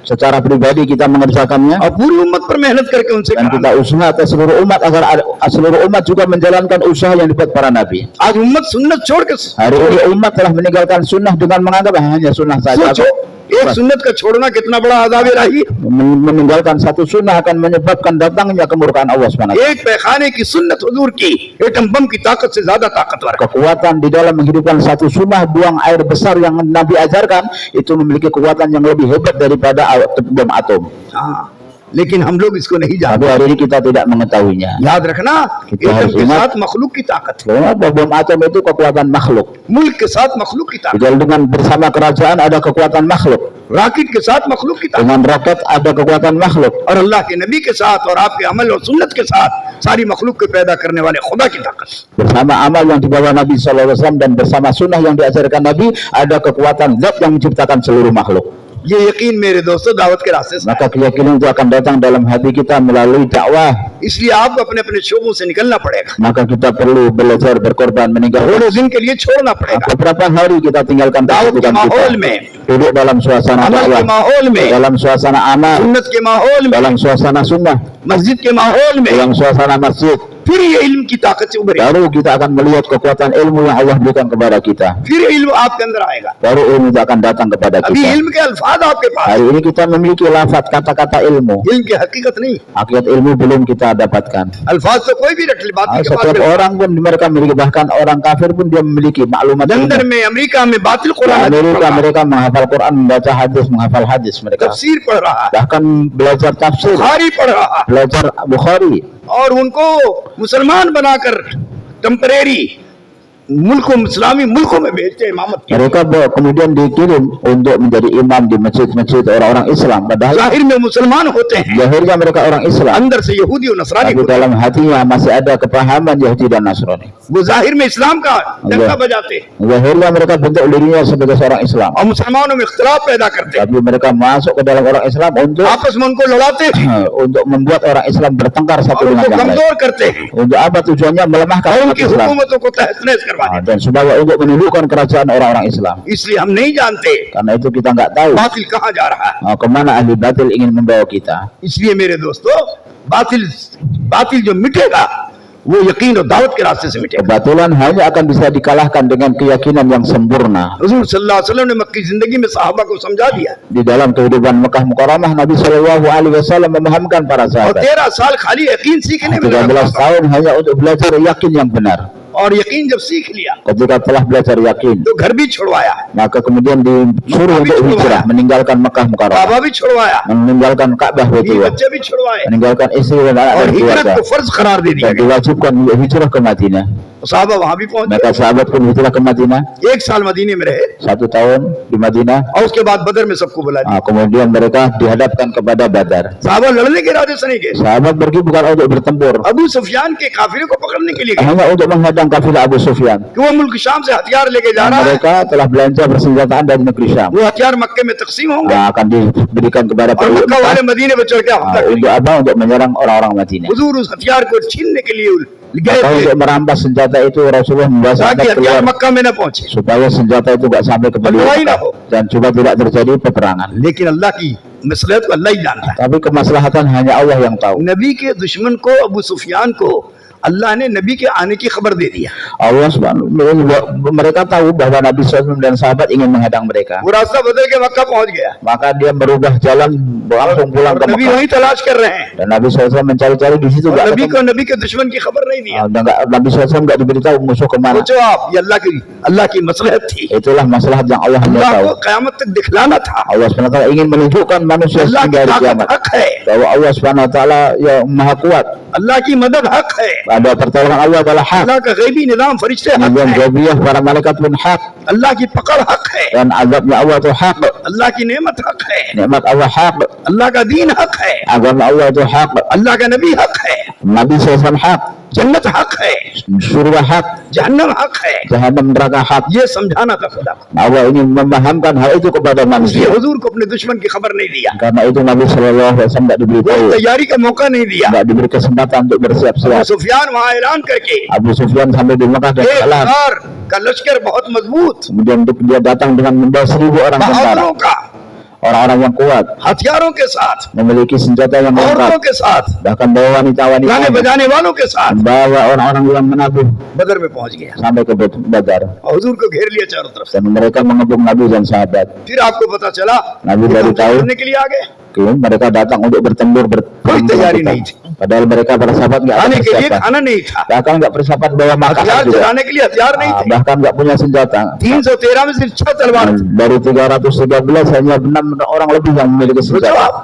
Secara pribadi kita mengerjakannya, और पूरी उम्मत पर मेहनत करके उनसे dan kita कराना usaha atas seluruh umat agar seluruh umat juga menjalankan usaha yang dibuat para nabi. आज उम्मत सुन्नत छोड़ के Hari ini umat telah meninggalkan sunnah dengan menganggap hanya sunnah saja. सोचो एक सुन्नत का छोड़ना कितना बड़ा आदाब इलाही है। Meninggalkan satu sunnah akan menyebabkan datangnya kemurkaan Allah Subhanahu wa taala. एक पैखाने की सुन्नत हुजूर की एटम बम की ताकत से ज्यादा ताकतवर है Kekuatan di dalam menghidupkan satu sunnah buang air besar yang Nabi ajarkan itu memiliki kekuatan yang lebih hebat daripada bom atom. हाँ लेकिन हम लोग इसको नहीं जानते Tapi hari ini kita tidak mengetahuinya. याद रखना कितना एटम के हिम्मत। साथ मखलूक की ताकत है Kenapa bom atom itu kekuatan makhluk? मुल्क के साथ मखलूक की ताकत Dengan bersama kerajaan ada kekuatan makhluk. Rocket के साथ मखलूक की ताकत Dengan roket ada kekuatan makhluk. और अल्लाह के नबी के साथ और आपके अमल और सुन्नत के साथ सारी मखलूक को पैदा करने वाले खुदा की ताकत। Bersama amal yang dibawa Nabi SAW dan bersama sunnah yang diajarkan Nabi, ada kekuatan zat yang menciptakan seluruh makhluk. ये यकीन मेरे दोस्तों दावत के रास्ते से, Maka keyakinan itu akan datang dalam hati kita melalui dakwah. इसलिए आपको अपने अपने शोबों से निकलना पड़ेगा, Maka kita perlu belajar berkorban, meninggalkan थोड़े दिन के लिए छोड़ना पड़ेगा, beberapa hari kita tinggalkan दावत के kesibukan माहौल kita, में, duduk dalam suasana अमल के dakwah, माहौल में, dalam suasana amal, सुन्नत के माहौल में, dalam suasana sunnah, मस्जिद के माहौल में, dalam suasana masjid. फिर ये इल्म की ताकत से उभरेगा, Baru kita akan melihat kekuatan ilmu yang Allah berikan kepada kita. फिर इल्म आपके अंदर आएगा। Baru ilmu itu akan datang kepada अभी kita. इल्म के अल्फाज आपके पास, Hari ini kita memiliki lafaz kata-kata ilmu. इल्म की हकीकत नहीं, Hakikat ilmu belum kita dapatkan. अल्फाज तो कोई भी रख ले, बात के Setiap पास। orang pun mereka memiliki, bahkan orang kafir pun dia memiliki maklumat London ilmu. में, अमेरिका में बातिल Di Quran Amerika mereka menghafal Quran, membaca hadis, menghafal hadis mereka. तफसीर पढ़ रहा है, Bahkan belajar tafsir, बुखारी पढ़ रहा है, belajar Bukhari. और उनको मुसलमान बनाकर टेम्परेरी मुल्कों इस्लामी मुल्कों में भेजते हैं इमामत की। Mereka kemudian dikirim untuk menjadi imam di masjid-masjid orang-orang Islam. Padahal जाहिर में मुसलमान होते हैं, zahirnya mereka orang Islam, अंदर से यहूदी और नसरानी tapi होते हैं। dalam hatinya masih ada kepahaman Yahudi dan Nasrani. वो जाहिर में इस्लाम का डंका बजाते हैं Zahirnya mereka bentuk dirinya sebagai seorang Islam, और मुसलमानों में इख्तिलाफ पैदा करते हैं, tapi mereka masuk ke dalam orang Islam untuk आपस में उनको लड़ाते हैं untuk membuat orang Islam bertengkar satu और dengan उनको yang lain. कमजोर करते हैं Untuk apa tujuannya? Melemahkan और umat उनकी Islam. हुकूमतों को तहस नहस करवा देते Dan supaya untuk menundukkan kerajaan orang-orang Islam. हैं। इसलिए हम नहीं जानते Karena itu kita nggak tahu बातिल कहाँ जा रहा है। kemana ahli batil ingin membawa kita. इसलिए मेरे दोस्तों बातिल बातिल जो मिटेगा वो यकीन और दावत के रास्ते से मिटेगा। Kebatilan hanya akan bisa dikalahkan dengan keyakinan yang sempurna. हुजूर सल्लल्लाहु अलैहि वसल्लम ने मक्की जिंदगी में सहाबा को समझा दिया Di dalam kehidupan Mekah Mukarramah, Nabi Shallallahu Alaihi Wasallam memahamkan para और sahabat. 13 साल खाली यकीन सीखने में 13 लगा tahun hanya untuk belajar yakin yang benar. और यकीन जब सीख लिया Ketika telah belajar yakin, तो घर भी छुड़वाया, maka kemudian disuruh untuk hijrah, meninggalkan Mekah Mukarramah, बाबा भी छुड़वाया, meninggalkan Ka'bah बीवी Baitullah, बच्चे भी छुड़वाए meninggalkan istri dan anak और dan हिजरत keluarga, को फर्ज करार दे दिया dan गया। diwajibkan untuk hijrah ke Madinah. साहबा वहां भी पहुंचे, Maka sahabat pun hijrah ke Madinah, 1 साल मदीने में रहे 1 tahun di Madinah. और उसके बाद बदर में सबको बुला दिया। Kemudian mereka dihadapkan kepada Badar. साहबा लड़ने के इरादे से नहीं गए, Sahabat pergi bukan untuk bertempur, Abu सुफियान के काफिले को पकड़ने के लिए गए hanya untuk menghadang kafilah Abu Sufyan. कि वो मुल्क शाम से हथियार लेके जा रहा है, Mereka telah belanja persenjataan dari negeri Syam. वो हथियार मक्के में तकसीम होंगे Akan diberikan kepada और penduduk मक्का वाले Mekah. मदीने में चढ़ के हमला करेंगे। Untuk apa? Untuk menyerang orang-orang Madinah. हुजूर उस हथियार को छीनने के लिए गए Maka थे untuk merampas senjata itu Rasulullah membawa ताकि sahabat हथियार keluar मक्का में न पहुंचे, supaya senjata itu tidak sampai ke penduduk Lawai Mekah. na ho. Dan supaya tidak terjadi peperangan. लेकिन अल्लाह की मसलहत को अल्लाह ही जानता है। Tapi kemaslahatan hanya Allah yang tahu. नबी के दुश्मन को अबू सुफियान को अल्लाह ने नबी के आने की खबर दे दिया। Allah Subhanahu mereka tahu bahwa Nabi SAW dan sahabat ingin menghadang mereka. वो रास्ता बदल के मक्का पहुंच गया Maka dia berubah jalan langsung pulang ke नबी Mekah. वहीं तलाश कर रहे हैं Dan Nabi SAW mencari-cari di situ और nggak नबी ketemu. को नबी के दुश्मन की खबर नहीं दिया। Dan Nabi SAW nggak diberitahu musuh kemana. सोचो आप, ये अल्लाह की मसलहत थी। Itulah masalah yang Allah hanya अल्लाह tahu. को क़यामत तक दिखलाना था। Allah SWT ingin menunjukkan manusia अल्लाह की hingga hari ताकत kiamat हक है, bahwa Allah SWT yang maha kuat. अल्लाह की मदद हक है, Ada pertolongan Allah adalah hak. अल्लाह का गैबी निज़ाम फरिश्ते हक Nizam है, Gabriyah para malaikat pun hak. अल्लाह की पकड़ हक है, Dan azabnya Allah itu hak. अल्लाह की नेमत हक है, Nikmat Allah hak. अल्लाह का दीन हक है, Agama Allah itu hak. अल्लाह का नबी हक है, Nabi SAW hak. जन्नत हक है, Surga hak. जहन्नम हक है। Jahannam neraka hak. ये समझाना था खुदा को, Allah ingin memahamkan hal itu kepada इसलिए manusia. हुजूर को अपने दुश्मन की खबर नहीं दिया, Karena itu Nabi SAW tidak diberitahu, तैयारी का मौका नहीं दिया। tidak diberi kesempatan untuk Abu bersiap-siap. सुफियान वहां ऐलान करके Abu Sufyan sampai di Mekah dan एक kalah. हजार का लश्कर बहुत मजबूत, Kemudian dia datang dengan membawa 1000 orang tentara, बहादुरों का, orang-orang yang kuat, हथियारों के साथ, memiliki senjata yang औरतों lengkap, के साथ, bahkan bawa wanita-wanita, गाने बजाने वालों के साथ bawa orang-orang yang menabuh बदर में पहुंच गया sampai ke Badar. और हुजूर को घेर लिया चारों तरफ से। Dan mereka mengebuk Nabi dan sahabat. फिर आपको पता चला Nabi ये baru तो tahu. करने के लिए आ गए, Mereka datang untuk bertempur कोई तैयारी नहीं थी, Padahal mereka para sahabat nggak ada खाने के लिए persiapan. खाना नहीं था, Bahkan nggak persiapan bawa makanan हथियार juga. चलाने के लिए हथियार नहीं थे। Bahkan nggak punya senjata. 313 में सिर्फ 6 तलवार थी। Dari 313 hanya 6 orang lebih yang memiliki सोचो senjata. आप,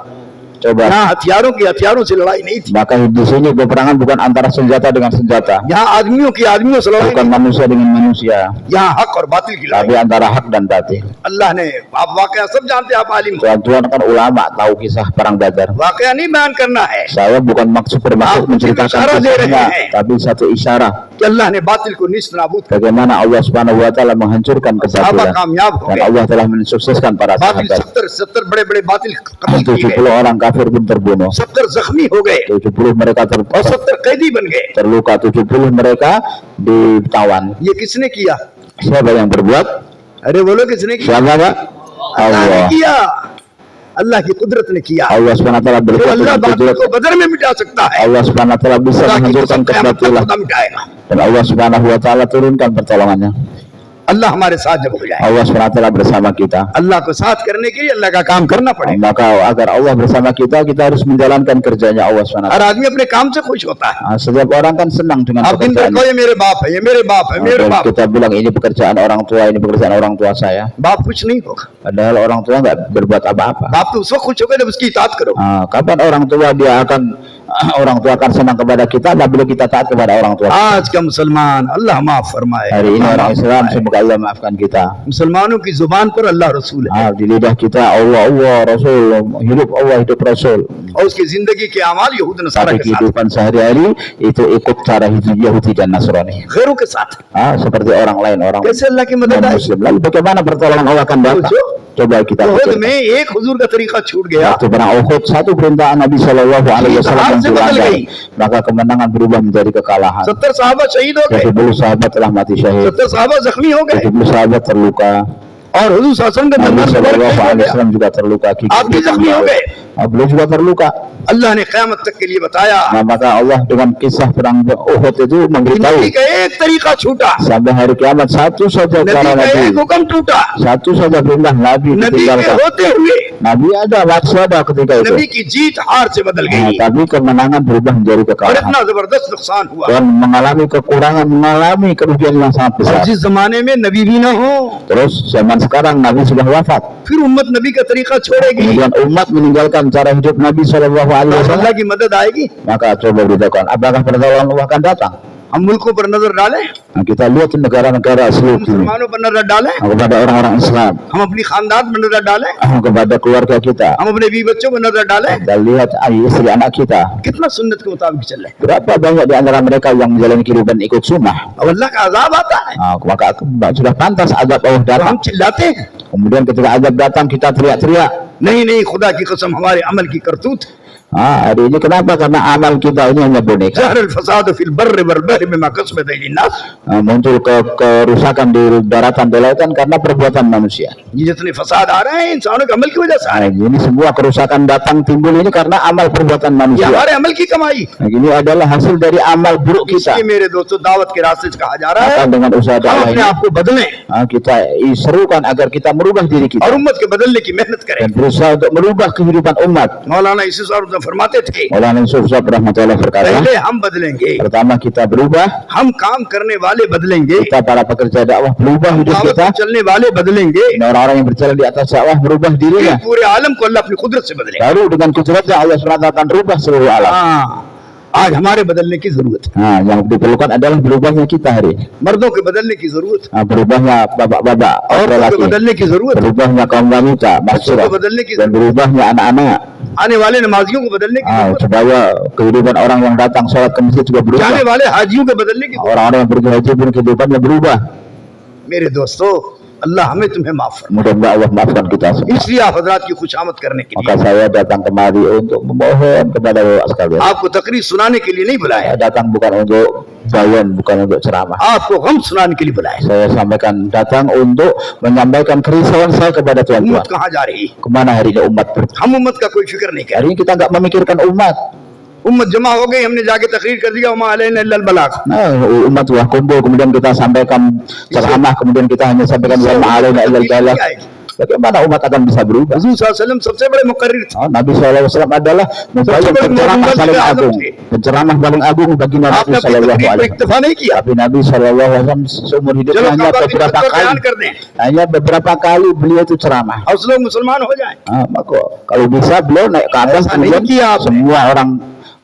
Coba. यहाँ हथियारों से लड़ाई नहीं थी। Maka di sini peperangan bukan antara senjata dengan senjata, यहाँ आदमियों से लड़ाई bukan नहीं, manusia dengan manusia, यहाँ हक और बातिल की tapi लड़ाई। antara hak dan batil. अल्लाह ने, आप वाकया सब जानते हैं, आप आलिम हो, Tuan-tuan kan ulama, tahu kisah perang Badar. वाकया नहीं बयान करना है Saya bukan bermaksud Aku menceritakan isyarat dia kisahnya, rahe. tapi satu isyarat कि अल्लाह ने बातिल को निस्त नाबूद कर bagaimana Allah Subhanahu wa taala menghancurkan साहबा kebatilan कामयाब हो dan गए। Allah telah mensukseskan para बातिल sahabat. 70 बड़े बातिल कत्ल किए 70 गए, orang kafir pun terbunuh, 70 जख्मी हो गए 70 mereka और 70 कैदी बन गए। terluka, 70 mereka ditawan. ये किसने किया? Siapa yang berbuat? अरे बोलो किसने किया? Siapa Pak? अल्लाह ने Allah. किया, अल्लाह की कुदरत ने किया। Allah Subhanahu wa taala तो berbuat अल्लाह dengan बातिल kudrat. को बदर में मिटा सकता है, Allah Subhanahu wa taala bisa अल्लाह की menghancurkan कसम क़यामत तक kebatilan खुदा मिटाएगा। dan Allah Subhanahu wa taala turunkan pertolongannya. अल्लाह हमारे साथ जब हो जाए, Allah Subhanahu wa taala bersama kita. अल्लाह को साथ करने के लिए अल्लाह का काम करना पड़ेगा। Maka agar Allah bersama kita, kita harus menjalankan kerjanya Allah Subhanahu wa हर taala. आदमी अपने काम से खुश होता है। Setiap orang kan senang dengan आप दिन भर pekerjaan. कहो ये मेरे बाप है, ये मेरे बाप है, मेरे Kalau बाप। kita bilang ini pekerjaan orang tua, ini pekerjaan orang tua saya, बाप कुछ नहीं होगा। padahal orang tua nggak berbuat apa-apa. बाप तो उस वक्त खुश होगा जब उसकी इताअत करो। Kapan orang tua akan senang kepada kita apabila kita taat kepada orang tua. आज का मुसलमान अल्लाह माफ फरमाए। Hari ini अल्लाह orang माफ Islam, फरमाए। semoga Allah maafkan kita. मुसलमानों की जुबान पर अल्लाह रसूल है Di lidah kita Allah, Allah, Rasul, hidup Allah, hidup Rasul. और उसकी जिंदगी के अमाल यहूद नसारा Tapi के साथ, kehidupan sehari-hari itu ikut cara hidup Yahudi dan Nasrani. गैरों के साथ। Seperti orang lain, orang कैसे अल्लाह की मदद आई? Muslim. Lalu bagaimana pertolongan Allah akan datang? Coba kita उहुद pikirkan. में एक हुजूर का तरीका छूट गया, Waktu perang Uhud, satu perintah Nabi Shallallahu Alaihi Wasallam yang Hasil betul dilanggar, gay. maka kemenangan berubah menjadi kekalahan. 70 साहबा शहीद हो गए, 70 sahabat telah mati syahid, 70 साहबा जख्मी हो गए 70 sahabat terluka. और हुजूर सल्लल्लाहु अलैहि वसल्लम का Nabi दरबार Shallallahu मुबारक Alaihi हो गया। Wasallam juga terluka. आप भी जख्मी हो गए। Beliau juga terluka. अल्लाह ने क़यामत तक के लिए बताया, Maka Allah dengan kisah perang Uhud itu memberitahu नबी का एक तरीका छूटा, sampai hari kiamat satu saja नबी cara का एक Nabi, हुक्म टूटा, satu saja perintah Nabi नबी के ditinggalkan. होते हुए Nabi ada, waktu ada ketika itu. नबी की जीत हार से बदल गई Tapi kemenangan berubah menjadi और kekalahan. इतना जबरदस्त नुकसान हुआ। Dan mengalami kekurangan, mengalami kerugian yang sangat और besar. जिस जमाने में नबी भी ना हो, Terus zaman sekarang Nabi sudah wafat. फिर उम्मत नबी का तरीका छोड़ेगी, Kemudian umat meninggalkan cara hidup Nabi Shallallahu Alaihi तो Wasallam. अल्लाह की मदद आएगी। Maka coba beritahukan, apakah pertolongan Allah akan datang? हम मुल्कों पर नजर डालें, Kita lihat di negara-negara seluruh dunia, मुसलमानों पर नजर डालें, kepada orang-orang Islam, हम अपनी खानदान पर नजर डालें, kepada keluarga kita. हम अपने बीवी बच्चों पर नजर डालें, Kita lihat istri anak kita. कितना सुन्नत के मुताबिक चल रहे हैं। Berapa banyak di antara mereka yang menjalani kehidupan ikut sunnah? अब अल्लाह का अजाब आता है Maka sudah pantas azab Allah तो datang. हम चिल्लाते हैं, Kemudian ketika azab datang kita teriak-teriak. नहीं खुदा की कसम हमारे अमल की करतूत है। Hari ini kenapa? Karena amal kita ini hanya boneka. ज़हर अल-फसाद फिल बर्र वल बहर बिमा कसबत अयदीन्नास। Muncul kerusakan di daratan di lautan karena perbuatan manusia. ये जितने फसाद आ रहे हैं इंसानों के अमल की वजह से आ रहे हैं। Ini semua kerusakan datang timbul ini karena amal perbuatan ये manusia. हमारे अमल की कमाई। Ini adalah hasil dari amal buruk kita. इसलिए मेरे दोस्तों दावत के रास्ते से कहा जा रहा है, Maka dengan usaha हम dakwah अपने ini आप को बदलें kita serukan agar kita merubah diri kita और उम्मत के बदलने की मेहनत करें। dan berusaha untuk merubah kehidupan umat. मौलाना इसी साहब फरमाते थे, Maulana Yusuf Sahab rahmatullah berkata, पहले हम बदलेंगे, pertama kita berubah, हम काम करने वाले बदलेंगे, kita para pekerja dakwah berubah hidup दावत kita, में चलने वाले बदलेंगे, dan orang-orang yang berjalan di atas dakwah berubah फिर dirinya. पूरे आलम को अल्लाह अपनी कुदरत से बदलेगा। Baru dengan kudratnya Allah SWT akan rubah seluruh alam. आज हमारे बदलने की जरूरत है, Yang diperlukan adalah berubahnya kita hari ini. मर्दों के बदलने की जरूरत है, Berubahnya bapak-bapak, औरतों laki, के बदलने की जरूरत है, berubahnya kaum wanita, बच्चों masyarakat, को बदलने की dan जरूरत berubahnya anak-anak. है, आने वाले नमाजियों को बदलने की जरूरत Supaya kehidupan orang yang datang sholat ke masjid juga है, berubah. जाने वाले हाजियों के बदलने की जरूरत Orang-orang yang pergi haji pun kehidupannya berubah. है। मेरे दोस्तों, अल्लाह हमें तुम्हें माफ फरमाए। Mudah-mudahan Allah maafkan kita semua. इसलिए आप हजरात की खुशामद करने के Maka लिए saya datang kemari untuk memohon kepada Bapak sekalian. आपको तकरीर सुनाने के लिए नहीं बुलाया, Saya datang bukan untuk bayan, bukan untuk ceramah. आपको गम सुनाने के लिए बुलाया। Saya sampaikan datang untuk menyampaikan kerisauan saya kepada उम्मत tuan-tuan. कहाँ जा रही है? Kemana hari ini umat pergi? हम उम्मत का कोई फिक्र नहीं कर Hari ini kita nggak memikirkan umat. उम्मत जमा हो गई, हमने जाके तकरीर कर दिया, वमा अलैना इल्लल बलाग। Umat sudah kumpul, kemudian kita sampaikan ceramah, kemudian kita hanya sampaikan wa ma'alaina illal balagh. bagaimana umat akan bisa berubah? हुजूर सल्लल्लाहु अलैहि वसल्लम सबसे बड़े मुकर्रिर थे। Nabi SAW adalah penceramah paling agung, penceramah paling agung bagi Nabi आपने अपनी SAW. तकरीर पर इक्तफा नहीं किया। Tapi Nabi SAW seumur hidupnya चलो hanya काबा की beberapa तरफ बयान kali, कर दें, beberapa kali beliau itu ceramah. और लोग मुसलमान हो जाएं। Maka kalau bisa beliau naik ke atas, ऐसा नहीं kemudian किया आपने। semua orang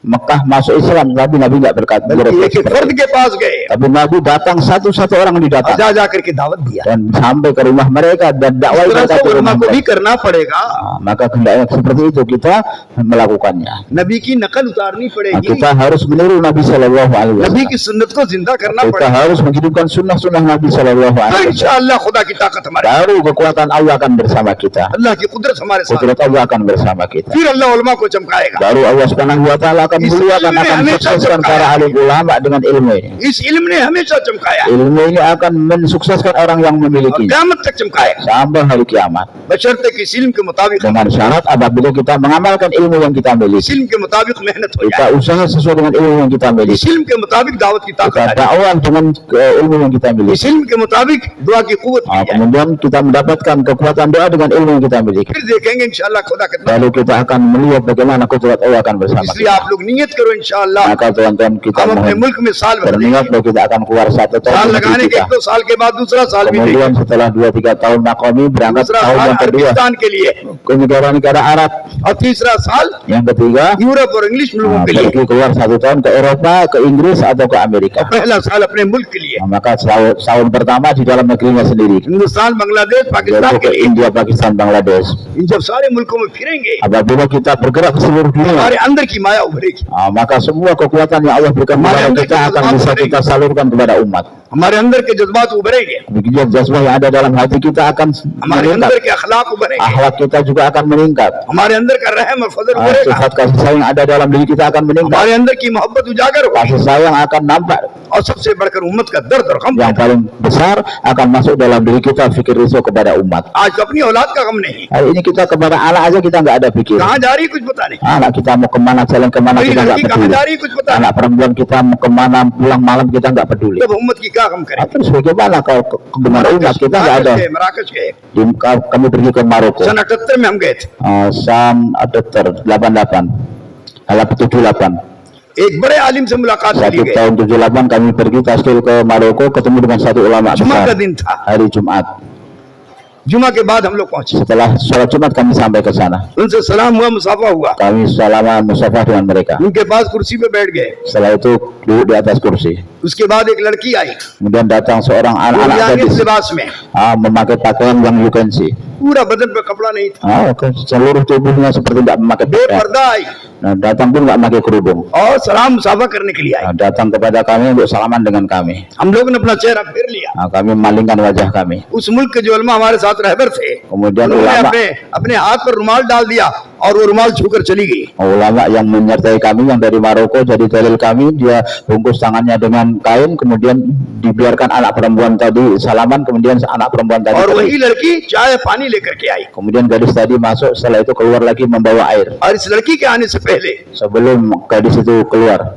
Mekah masuk Islam, tapi Nabi nggak berkata बल्कि एक फर्द के पास गए tapi Nabi datang satu-satu orang और didatang जा करके दावत दिया। dan sampai ke rumah mereka dan इस dakwah तरह से mereka ke उलमा rumah को भी mereka. करना पड़ेगा। Maka hendaknya seperti itu kita melakukannya. नबी की नकल उतारनी पड़ेगी, Kita harus meniru Nabi Shallallahu Alaihi नबी Wasallam. की सुन्नत को जिंदा करना Kita पड़ेगा। harus menghidupkan sunnah-sunnah Nabi Shallallahu तो Alaihi Wasallam. इंशाअल्लाह खुदा की ताकत हमारे, Baru kekuatan Allah akan bersama kita. अल्लाह की कुदरत हमारे साथ, Kudrat Allah akan bersama kita. फिर अल्लाह उलमा को चमकाएगा। Baru Allah Subhanahu Wa Taala akan muliakan, akan sukseskan para alim ulama dengan ilmu ini. इस इल्म ने हमेशा चमकाया है Ilmu ini akan mensukseskan orang yang और memilikinya क़यामत तक चमकाएगा, sampai hari kiamat. बशर्ते कि इस इल्म के मुताबिक, Dengan syarat apabila kita mengamalkan ilmu yang kita इस miliki, इल्म के मुताबिक मेहनत हो kita जाए, usaha sesuai dengan ilmu yang kita इस miliki, इल्म के मुताबिक दावत की ताकत kita आ जाए, dakwah dengan ilmu yang kita इस miliki. इल्म के मुताबिक दुआ की कुव्वत मिल जाए, Kemudian kita mendapatkan kekuatan doa dengan ilmu yang kita miliki. फिर देखेंगे इंशाअल्लाह खुदा कितना। Lalu kita akan melihat bagaimana kudrat Allah akan bersama इसलिए kita. आप लोग नियत करो इंशाअल्लाह, Maka teman-teman kita हम अपने mohon मुल्क में साल भर berniat bahwa kita akan keluar 1 साल tahun di लगाने negeri के kita. 1-2 साल के बाद दूसरा साल भी देंगे, Kemudian setelah 2-3 tahun kami berangkat दूसरा tahun साल yang kedua अरबिस्तान के लिए ke negara-negara Arab. और तीसरा साल Yang ketiga यूरोप और इंग्लिश मुल्कों के लिए, pergi keluar 1 tahun ke Eropa, ke Inggris atau ke Amerika. पहला साल अपने मुल्क के लिए, Maka tahun pertama di dalam negerinya sendiri. Hindustan बांग्लादेश पाकिस्तान Yaitu के ke लिए। India, Pakistan, Bangladesh. इन जब सारे मुल्कों में फिरेंगे Apabila kita bergerak ke seluruh dunia, हमारे अंदर की माया उभरेगी, maka semua kekuatan yang Allah berikan kepada kita akan bisa kita salurkan kepada umat. हमारे अंदर के जज्बात उभरेंगे, Begitu jazbah yang ada dalam hati kita akan हमारे अंदर meningkat, के अखलाक उभरेंगे, akhlak kita juga akan meningkat, हमारे अंदर का रहम और फजल उभरेगा, sifat kasih sayang yang ada dalam diri kita akan meningkat, हमारे अंदर की मोहब्बत उजागर होगी, kasih sayang akan nampak, और सबसे बढ़कर उम्मत का दर्द और गम। yang paling besar akan masuk dalam diri kita fikir risau kepada umat. आज तो अपनी औलाद का गम नहीं, Hari ini kita kepada anak aja kita nggak ada pikir. कहाँ जा रही कुछ पता नहीं, Anak kita mau kemana, jalan kemana मेरी kita nggak लड़की कहाँ peduli. जा रही कुछ पता नहीं, Anak perempuan kita mau kemana, pulang malam kita nggak peduli. तब उम्मत की क्या गम करें। Terus bagaimana kalau dengan umat kita nggak ada? मराकश गए, Kami pergi ke Maroko. सन 78 में हम गए थे, Sam Adapter 88 halaman 78 एक बड़े आलिम से मुलाकात के लिए गए, tahun 78 kami pergi taskil ke Maroko, ketemu dengan satu ulama जुमा का besar दिन था, hari Jumat. जुमा के बाद हम लोग पहुंचे, Setelah sholat Jumat kami sampai ke sana. उनसे सलाम हुआ, मुसाफा हुआ, Kami salaman musafah dengan mereka. उनके पास कुर्सी पे बैठ गए, Setelah itu duduk di atas kursi. उसके बाद एक लड़की आई, Kemudian datang seorang anak-anak जाके gadis लिबास में, memakai pakaian yang you can see. पूरा बदन पे कपड़ा नहीं था, Seluruh tubuhnya seperti tidak memakai pakaian. बेपर्दा आई Nah, datang pun nggak pakai kerudung. और सलाम मुसाफा करने के लिए आई। Nah, datang kepada kami untuk salaman dengan kami. हम लोगों ने अपना चेहरा फेर लिया, Nah, kami memalingkan wajah kami. उस मुल्क के जो उलमा हमारे साथ रहबर थे, Kemudian उन्होंने ulama अपने अपने हाथ पर रुमाल डाल दिया और वो रुमाल छूकर चली गई। ulama yang menyertai kami yang dari Maroko jadi dalil kami, dia bungkus tangannya dengan kain, kemudian dibiarkan anak perempuan tadi salaman, kemudian anak perempuan tadi और pergi. वही लड़की चाय पानी लेकर के आई, Kemudian gadis tadi masuk, setelah itu keluar lagi membawa air. और इस लड़की के आने से पहले Sebelum gadis itu keluar,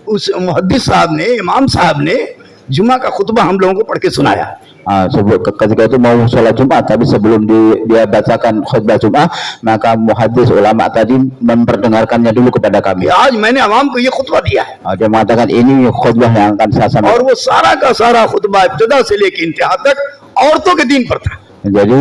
उस मुहद्दिस साहब ने, इमाम साहब ने जुमा का खुतबा हम लोगों को पढ़ के सुनाया। ketika itu mau sholat Jumat, tapi sebelum dia bacakan khutbah Jumat, maka muhaddis ulama tadi memperdengarkannya dulu kepada kami. आज मैंने अवाम को ये खुतबा दिया है, Dia mengatakan ini khutbah yang akan saya और sampaikan. वो सारा का सारा खुतबा इब्तिदा से लेकर इंतहा तक औरतों के दीन पर था। Jadi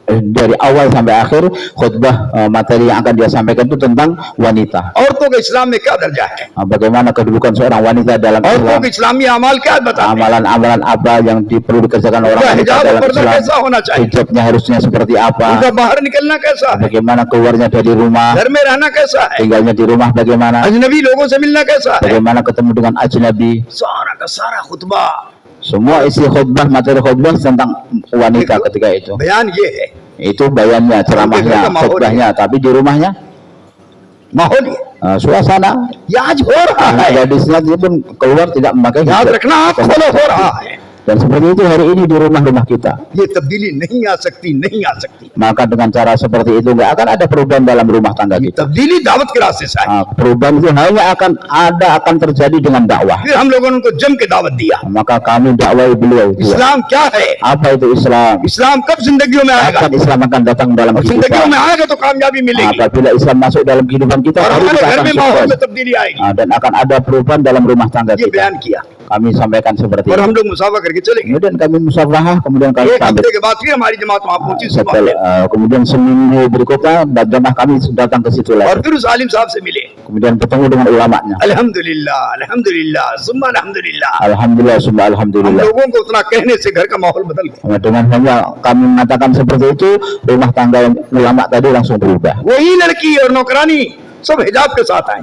dari awal sampai akhir khutbah materi yang akan dia sampaikan itu tentang wanita. औरतों का इस्लाम में क्या दर्जा है, Bagaimana kedudukan seorang wanita dalam औरतों Islam, के इस्लामी अमाल क्या बताते हैं, amalan-amalan apa yang perlu dikerjakan orang उनका wanita हिजाब और dalam पर्दा Islam, कैसा होना चाहिए, hijabnya harusnya seperti उनका apa, बाहर निकलना कैसा है, bagaimana keluarnya dari rumah, घर में रहना कैसा है, tinggalnya di rumah bagaimana, अजनबी लोगों से मिलना कैसा है, bagaimana ketemu dengan ajnabi. सारा का सारा खुतबा Semua isi khutbah, materi khutbah tentang wanita ketika itu. बयान ये है, Itu bayannya, ceramahnya, khutbahnya, tapi di rumahnya माहौल ये suasana ये आज हो रहा anak है, gadisnya dia pun keluar tidak memakai याद hijab. रखना, आप फॉलो हो रहा है, Dan seperti itu hari ini di rumah-rumah kita. ये तब्दीली नहीं आ सकती। Maka dengan cara seperti itu nggak akan ada perubahan dalam rumah tangga ये kita. तब्दीली दावत के रास्ते से आई। Perubahan itu hanya akan terjadi dengan dakwah. फिर हम लोगों ने उनको जम के दावत दिया। Maka kami dakwai beliau itu. इस्लाम क्या है? Apa itu Islam? इस्लाम कब जिंदगियों में आएगा? Kapan Islam akan datang dalam और kehidupan? जिंदगियों में आएगा तो कामयाबी मिलेगी Apabila Islam masuk dalam kehidupan kita, और baru हमारे kita घर akan में माहौल sukses. में तब्दीली आएगी। Dan akan ada perubahan dalam rumah tangga ये kita. बयान किया Kami sampaikan seperti और itu. हम लोग मुसाफा करके चले गए। Kemudian kami musafahah, kemudian kami एक pamit. हफ्ते के बाद फिर हमारी जमात वहाँ पहुंची सुबह में। Kemudian seminggu berikutnya jamaah kami datang ke situ और lagi. फिर उस आलिम साहब से मिले। Kemudian ketemu dengan ulamanya. अल्हम्दुलिल्लाह अल्हम्दुलिल्लाह सुम्मा अल्हम्दुलिल्लाह। Alhamdulillah, summa हम alhamdulillah. लोगों को उतना कहने से घर का माहौल बदल गया। Dengan hanya kami mengatakan seperti itu, rumah tangga ulama tadi langsung berubah. वही लड़की और नौकरानी सब हिजाब के साथ आए।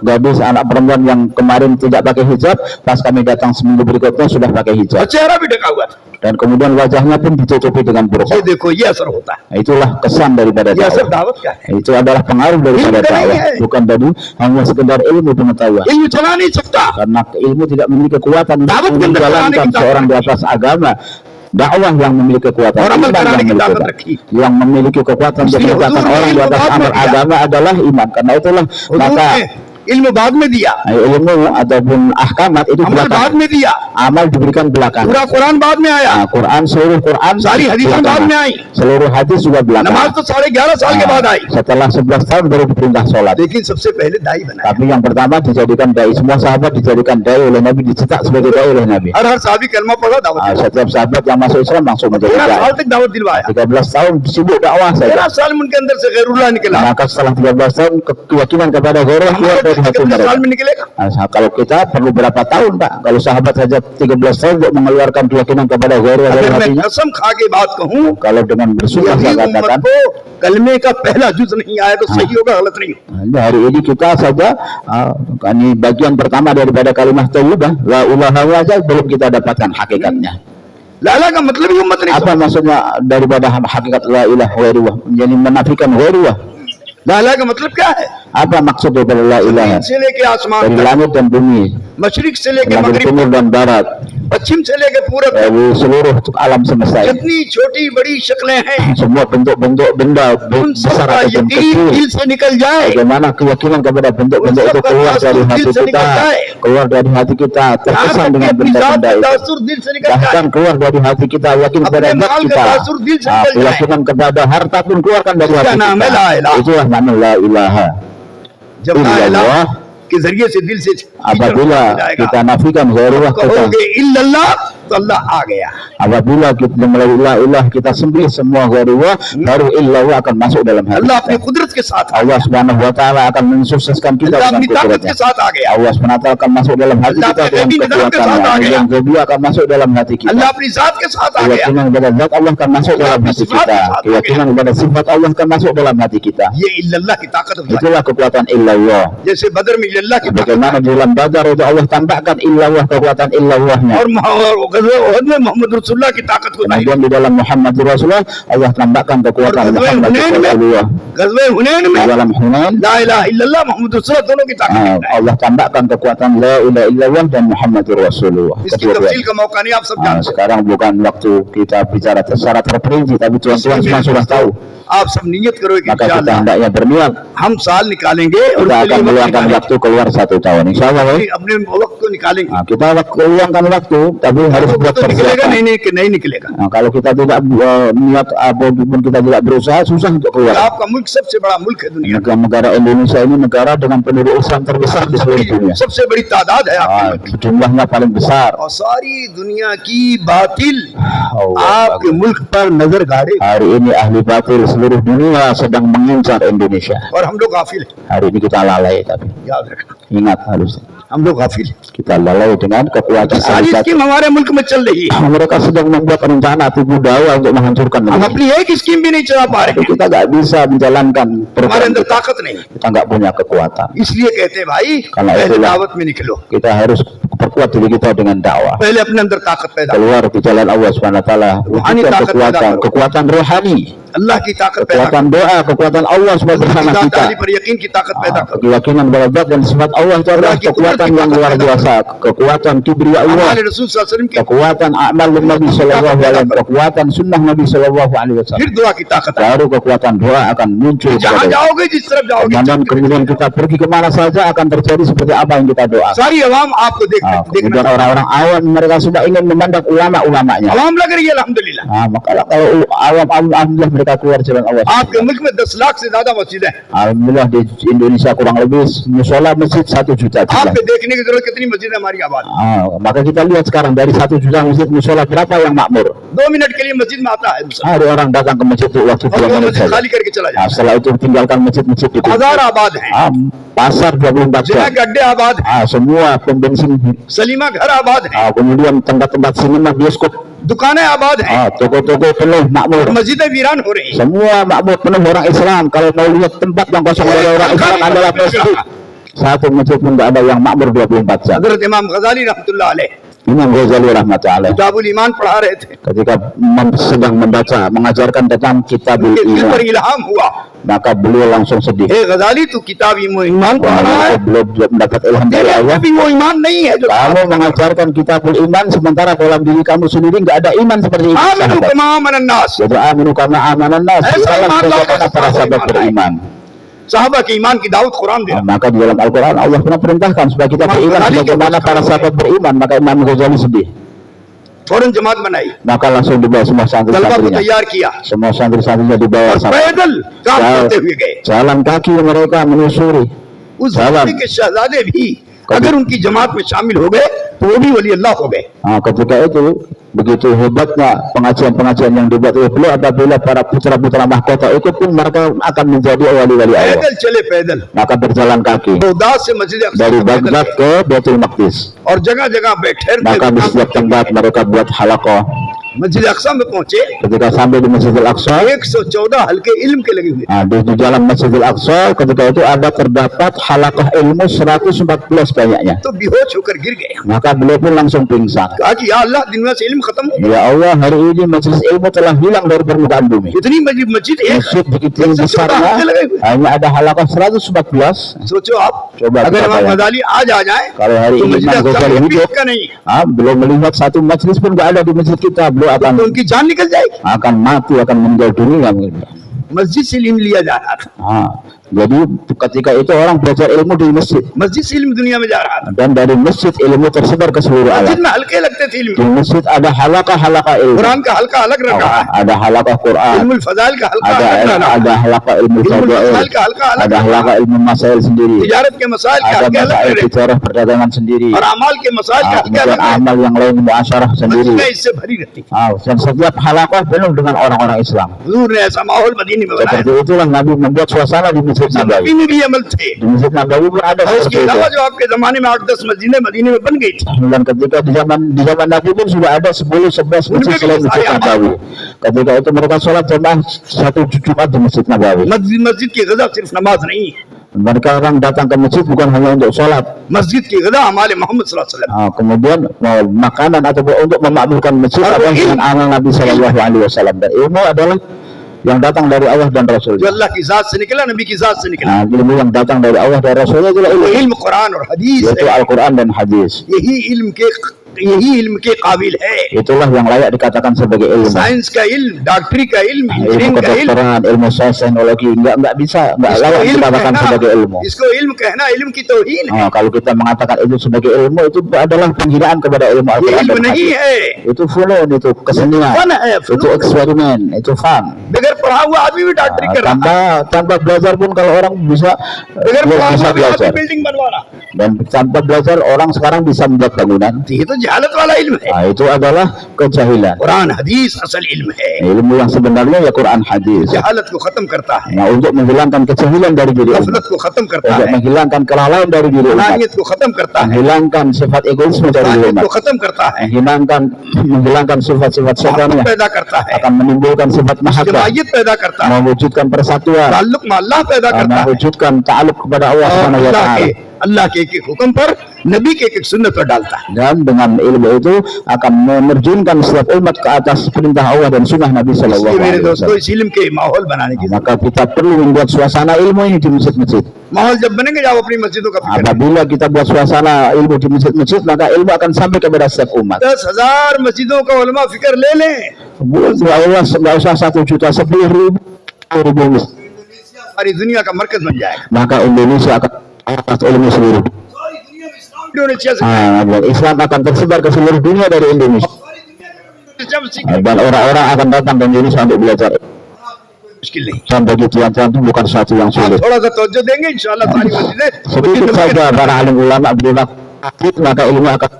Gadis anak perempuan yang kemarin tidak pakai hijab, pas kami datang seminggu berikutnya sudah pakai और hijab. चेहरा भी ढका हुआ था। Dan kemudian wajahnya pun ditutupi dengan ये burqa. देखो ये असर होता है। Itulah kesan daripada ये असर dakwah. दावत का है। Itu adalah pengaruh daripada Ilmu dakwah, dari- bukan tadi hanya sekedar ilmu pengetahuan. ilmu चला नहीं सकता। Karena ilmu tidak memiliki kekuatan untuk Dakwah kan menjalankan kita- seorang di atas agama. Dakwah yang memiliki kekuatan, Orang iman berkarya yang kita memiliki, dapat rezeki. yang memiliki kekuatan untuk Mesti menegakkan huzur orang di ilmu atas बाद में दिया। agama adalah iman. Karena itulah हुजूर maka ने ilmu बाद में दिया, ilmu ataupun ahkamat itu अमल बाद belakang, में दिया, amal diberikan belakang. पूरा कुरान बाद में आया, Quran, seluruh Quran सारी हदीसें बाद belakangan. में आई, Seluruh hadis juga नमाज belakang. तो 11.5 साल के बाद आई। Setelah 11 tahun baru diperintah sholat. लेकिन सबसे पहले दाई बनाया। Tapi yang pertama dijadikan dai, semua sahabat dijadikan dai oleh Nabi, dicetak sebagai dai oleh Nabi. हर साहबी कलमा पढ़ा दावत दिया। Setiap sahabat yang masuk Islam langsung menjadi 13 dai. साल तक दावत दिलवाया। 13 tahun sibuk dakwah 13 saja. साल में उनके अंदर से गैरुल्लाह निकला। Maka setelah 13 tahun keyakinan kepada ghairah keluar हमारे dari hati 13 mereka. साल में निकलेगा। Kalau kita perlu berapa tahun, Pak? Kalau sahabat saja 13 tahun untuk mengeluarkan keyakinan kepada ghairah dari अगर मैं hatinya. कसम खा के बात कहूँ, Kalau dengan bersumpah यही saya उम्मत katakan, को कलमे का पहला जुज नहीं आया तो सही होगा गलत नहीं होगा। hari ini kita saja ini bagian pertama daripada kalimat thayyibah la ilaha illallah belum kita dapatkan hakikatnya. लाला का मतलब ही उम्मत नहीं Apa maksudnya daripada hakikat la ilaha illallah? Jadi menafikan ghairah. लाला का मतलब क्या है? Apa maksud daripada la ilaha? जमीन से लेके आसमान Dari तक, langit dan bumi, मशरिक से लेके langit मगरिब, timur dan barat, पश्चिम से लेके पूरब, dari seluruh alam semesta ini. जितनी छोटी बड़ी शक्लें हैं, Semua bentuk-bentuk benda उन besar सबका ataupun यकीन kecil. दिल से निकल जाए। Bagaimana keyakinan kepada bentuk-bentuk itu keluar dari hati kita, keluar dari hati kita, यहाँ terkesan तक कि dengan अपनी जात benda-benda का itu. तासुर दिल से निकल जाए। Bahkan keluar dari hati kita, yakin kepada अपने zat माल kita. का तासुर दिल से निकल जाए। Keyakinan kepada harta pun keluarkan dari इसका hati नाम है ला kita. इलाहा। Itulah nama la ilaha जब ला इलाहा illallah. के जरिए से दिल से Apabila kita nafikan ghairah kita, कहोगे इल्लल्लाह तो अल्लाह आ गया। apabila kita melalui la ilah kita sembelih semua ghairah, baru illallah akan masuk dalam hati अल्लाह अपनी kita. कुदरत के साथ आ Allah Subhanahu wa taala akan mensukseskan kita अल्लाह dengan अपनी ताकत kudratnya. के साथ आ गया। Allah SWT akan masuk dalam hati Allah kita dengan Nabi Nabi ke saat kekuatannya. आ गया। Yang kedua akan masuk dalam hati kita. अल्लाह अपनी जात के साथ आ गया। Keyakinan kepada zat Allah akan masuk Allah dalam अपनी hati sifat kita. के साथ आ Keyakinan kepada sifat Allah akan masuk dalam hati kita. ये इल्लल्लाह की ताकत हो जाए। Itulah kekuatan illallah. जैसे बदर में इल्लल्लाह की ताकत Bagaimana di dalam Badar itu Allah tambahkan illallah, kekuatan illallahnya. और गज़वे उहद में मोहम्मद रसूलुल्लाह की ताकत को नहीं। Kemudian di dalam Muhammad Rasulullah Allah tambahkan kekuatan और गज़वे Muhammad हुनैन में Rasulullah. गज़वे हुनैन Di में dalam Hunain ला इलाहा इल्लल्लाह मोहम्मद रसूलुल्लाह दोनों की ताकत है। Allah tambahkan kekuatan la ilaha illallah dan Muhammadur Rasulullah. इसकी Kedua-duanya. तफसील का मौका नहीं, आप सब जानते Sekarang bukan waktu kita bicara secara terperinci, tapi tuan-tuan semua sudah tahu. हैं। आप सब नियत करो कि Maka kita इंशाअल्लाह hendaknya berniat, हम साल निकालेंगे और kita उसके akan लिए वक्त meluangkan निकालेंगे। waktu keluar 1 tahun. Insya Allah, ya. अपने वक्त को निकालेंगे। Kita luangkan waktu, tapi harus वो buat तो निकलेगा persiapan. नहीं निकलेगा। Kalau kita tidak niat apapun, kita tidak berusaha, susah untuk keluar. आपका मुल्क सबसे बड़ा मुल्क है दुनिया का। Negara Indonesia ini negara dengan penduduk Islam terbesar di seluruh dunia. सबसे बड़ी तादाद है आपके मुल्क की। Jumlahnya paling besar. और सारी दुनिया की बातिल Allah आपके मुल्क पर नजर गाड़े Hari ini ahli batil seluruh dunia sedang mengincar Indonesia. और हम लोग गाफिल हैं। Hari ini kita lalai, tapi याद रखना, ingat harus हम लोग गाफिल हैं। kita lalai dengan kekuatan सारी ahli batil. स्कीम हमारे मुल्क में चल रही है, Mereka sedang membuat rencana tipu daya untuk menghancurkan हम negeri. अपनी एक स्कीम भी नहीं चला पा Tapi रहे हैं। kita nggak bisa menjalankan हमारे program अंदर kita. ताकत नहीं, Kita nggak punya kekuatan. इसलिए कहते हैं भाई Karena पहले itulah दावत में निकलो, kita harus perkuat diri kita dengan dakwah. पहले अपने अंदर ताकत पैदा करो। Keluar di jalan Allah Subhanahu wa taala, Rohani wujudkan takat kekuatan, पैदा करो। kekuatan rohani. अल्लाह की ताकत पैदा Kekuatan doa, kekuatan Allah semua bersama कर kita. पर यकीन की ताकत पैदा कर Keyakinan bahwa zat dan sifat Allah itu adalah kekuatan yang luar biasa, kekuatan kibri Allah, हमारे रसूल सल्लल्लाहु अलैहि वसल्लम की kekuatan amal Nabi Sallallahu Alaihi Wasallam, kekuatan sunnah Nabi Sallallahu Alaihi Wasallam. फिर दुआ की ताकत है Baru kekuatan doa akan muncul. जहाँ जाओगे जिस तरफ जाओगे Dan kemudian kita pergi kemana saja akan terjadi seperti apa yang kita doa. सारी अवाम आपको Kemudian देखना orang-orang awam mereka sudah ingin memandang ulama-ulamanya. अवाम लग रही है अल्हम्दुलिल्लाह Maka kalau awam alhamdulillah mereka keluar jalan Allah. आपके मुल्क में 10 लाख से ज्यादा मस्जिद है Alhamdulillah di Indonesia kurang lebih musola masjid 1 juta. आपको देखने की जरूरत कितनी मस्जिद है हमारी आबाद Maka kita lihat sekarang dari 1 juta masjid musola berapa yang makmur. 2 मिनट के लिए मस्जिद में आता है Ada orang datang ke masjid itu waktu 2 और वो menit मस्जिद saja. खाली करके चला जाए Setelah itu tinggalkan masjid-masjid itu. बाजार आबाद है Pasar 24 जिना jam. गड्ढे आबाद है Semua pom bensin. सलीमा घर आबाद है Kemudian tempat-tempat sinema, bioskop, दुकानें आबाद है toko-toko penuh makmur. मस्जिदें वीरान हो रही हैं Semua makmur penuh orang Islam. Kalau mau lihat tempat yang kosong dari orang Islam adalah masjid. Satu masjid pun tidak ada yang makmur 24 jam. हजरत इमाम गजाली रहमतुल्लाह अलैह Imam Ghazali rahmatullah किताबुल ईमान पढ़ा रहे थे ketika sedang membaca mengajarkan tentang Kitabul उनके दिल पर Iman, इल्हाम हुआ maka beliau langsung sedih. हे गजाली तू किताब ईमान पढ़ा रहा है Beliau mendapat ilham dari तेरे Allah. अंदर भी वो ईमान नहीं है जो Kamu mengajarkan Kitabul Iman sementara dalam diri kamu sendiri nggak ada iman seperti itu. आमिनू sahabat. कमा अमनन नास Jadi aminu kama amanan nas. Esa Itulah iman sebagaimana Allah, para sahabat iman. beriman. साहबा के ईमान की दावत कुरान दे Maka di dalam Al-Quran Allah pernah perintahkan supaya kita beriman sebagaimana para sahabat beriman. Maka Imam Ghazali sedih. फौरन जमात बनाई Maka langsung dibawa semua तलबा को santri-santrinya. तैयार किया Semua santri-santrinya dibawa और sama. पैदल काम करते हुए गए Jalan kaki mereka menyusuri. उस Jalan. जमाने के शहजादे भी अगर उनकी जमात में शामिल हो गए तो वो भी वली अल्लाह हो गए Ketika itu begitu hebatnya pengajian-pengajian yang dibuat oleh beliau, apabila para putra-putra mahkota itu pun mereka akan menjadi wali-wali Allah. पैदल चले पैदल Maka berjalan kaki बगदाद से मस्जिद अक्सा dari तक पैदल Baghdad गए। ke Baitul Maqdis. और जगह जगह बैठे Maka di setiap tempat mereka buat halaqah. मस्जिद अक्सा में पहुंचे Ketika sampai di Masjidil Aqsa, 114 हल्के इल्म के लगे हुए di jalan Masjidil Aqsa ketika itu ada terdapat halaqah ilmu 114 banyaknya. तो बेहोश होकर गिर गए Maka beliau pun langsung pingsan. कहा कि या अल्लाह दुनिया से इल्म खत्म हो गया Ya Allah, hari ini majelis ilmu telah hilang dari permukaan bumi. इतनी मस्जिद एक Masjid begitu 114 besarnya, हल्के लगे हुए hanya ada halaqah 114. सोचो आप Coba अगर kita इमाम bayangkan. गजाली आज आ जाए Kalau hari तो ini मस्जिद Imam अक्सा Ghazali में hidup, का नहीं belum melihat satu majelis pun nggak ada di masjid kita, beliau तो उनकी जान निकल जाएगी akan mati, akan meninggal dunia. मस्जिद से इल्म लिया जा रहा था Jadi ketika itu orang belajar ilmu di masjid, मस्जिद से इल्म दुनिया में जा रहा था dan dari masjid ilmu tersebar ke seluruh मस्जिद alam. में हल्के लगते थे इल्म Di masjid ada halaqah ilmu, Quran का हल्का अलग रखा है ada halaqah Quran, इल्मुल फजाइल का हल्का अलग ada रखा ada halaqah ilmu इल्मुल fadail, फजाइल का हल्का अलग ada रखा halaqah ilmu masail sendiri, तिजारत के मसाइल के ada हल्के अलग masail रखे bicara perdagangan sendiri, और अमाल के मसाइल के हल्के kemudian अलग रखे amal yang lain muasyarah मस्जिद sendiri. में इससे भरी रहती Dan setiap halaqah penuh dengan orang-orang Islam. हुजूर ने ऐसा माहौल मदीने में बनाया Seperti itulah Nabi membuat suasana di Masjid Nabawi. नबी में भी अमल थे Di Masjid Nabawi pun ada और इसके seperti अलावा itu. जो आपके जमाने में 8-10 मस्जिदें मदीने में बन गई थी Dan ketika di zaman Nabi pun sudah ada 10-11 masjid selain Masjid Nabawi. Ketika itu mereka sholat jamaah satu Jumat di Masjid Nabawi. मस्जिद की गजा सिर्फ नमाज नहीं है Mereka orang datang ke masjid bukan hanya untuk sholat. मस्जिद की गजा हमारे मोहम्मद सल्लल्लाहु अलैहि वसल्लम Kemudian makanan atau untuk memakmurkan masjid adalah dengan amal Nabi Sallallahu Alaihi Wasallam. Dan ilmu adalah yang datang dari Allah dan जो Rasulnya. अल्लाह की जात से निकला नबी की जात से निकला Ilmu yang datang dari Allah dan Rasulnya adalah वो ilmu, इल्म कुरान और हदीस yaitu है Al-Quran dan Hadis. यही इल्म के काबिल है Itulah yang layak dikatakan sebagai ilmu. Science का इल्म डॉक्टरी का इल्म Ilmu इंजीनियरिंग का इल्म kedokteran, ilmu sains, teknologi nggak bisa, nggak इसको layak इल्म dikatakan कहना sebagai ilmu. इसको इल्म कहना इल्म की तौहीन है Kalau kita mengatakan itu sebagai ilmu, itu adalah penghinaan kepada ilmu ये Al-Quran इल्म dan नहीं Hadis. है Itu funun, itu kesenian, fun है itu eksperimen, itu fun. बगैर पढ़ा हुआ आदमी भी डॉक्टरी कर रहा है Tanpa belajar pun kalau orang bisa बगैर पढ़ा bisa हुआ भी आदमी belajar. बिल्डिंग बनवा रहा Dan tanpa belajar orang sekarang bisa membuat bangunan. ये तो जहालत वाला इल्म है Itu adalah kejahilan. कुरान हदीस असल इल्म है Ilmu yang sebenarnya ya Quran Hadis. जहालत को खत्म करता है Untuk menghilangkan kejahilan dari diri umat, गफलत को खत्म करता untuk है menghilangkan kelalaian dari diri umat, नानियत को खत्म करता है menghilangkan sifat egoisme dari diri ताकत umat, को खत्म करता है menghilangkan sifat-sifat मोहब्बत syaitaniyah, पैदा करता है akan menimbulkan sifat mahabbah, इज्तिमाइयत पैदा करता है mewujudkan persatuan, ताल्लुक में अल्लाह पैदा करता है mewujudkan ta'aluk kepada Allah Subhanahu wa अल्लाह taala. के अल्लाह के एक एक हुक्म पर, नबी के एक एक सुन्नत पर डालता है। Dan dengan ilmu itu akan menerjunkan setiap umat ke atas perintah Allah dan sunnah Nabi Sallallahu इसलिए मेरे Alaihi दोस्तों Wasallam. इस इल्म के माहौल बनाने की Maka kita perlu membuat suasana ilmu ini di masjid-masjid. माहौल जब बनेंगे आप अपनी मस्जिदों का फिक्र करें। Apabila kita buat suasana ilmu di masjid-masjid, maka ilmu akan sampai kepada setiap umat. 10,000 मस्जिदों का उलमा फिक्र ले लें, Nggak usah 1 juta, 10.000 masjid. सारी दुनिया का मरकज बन जाएगा। Maka Indonesia akan atas ilmu seluruh. Indonesia से Islam akan tersebar ke seluruh dunia dari Indonesia. जब सीखें Dan orang-orang akan datang ke Indonesia untuk belajar. मुश्किल नहीं। Dan bagi tuan-tuan itu bukan sesuatu yang आप sulit. थोड़ा सा तवज्जो देंगे इंशाअल्लाह सारी मस्जिदें Sedikit saja para alim ulama berilah maka ilmu akan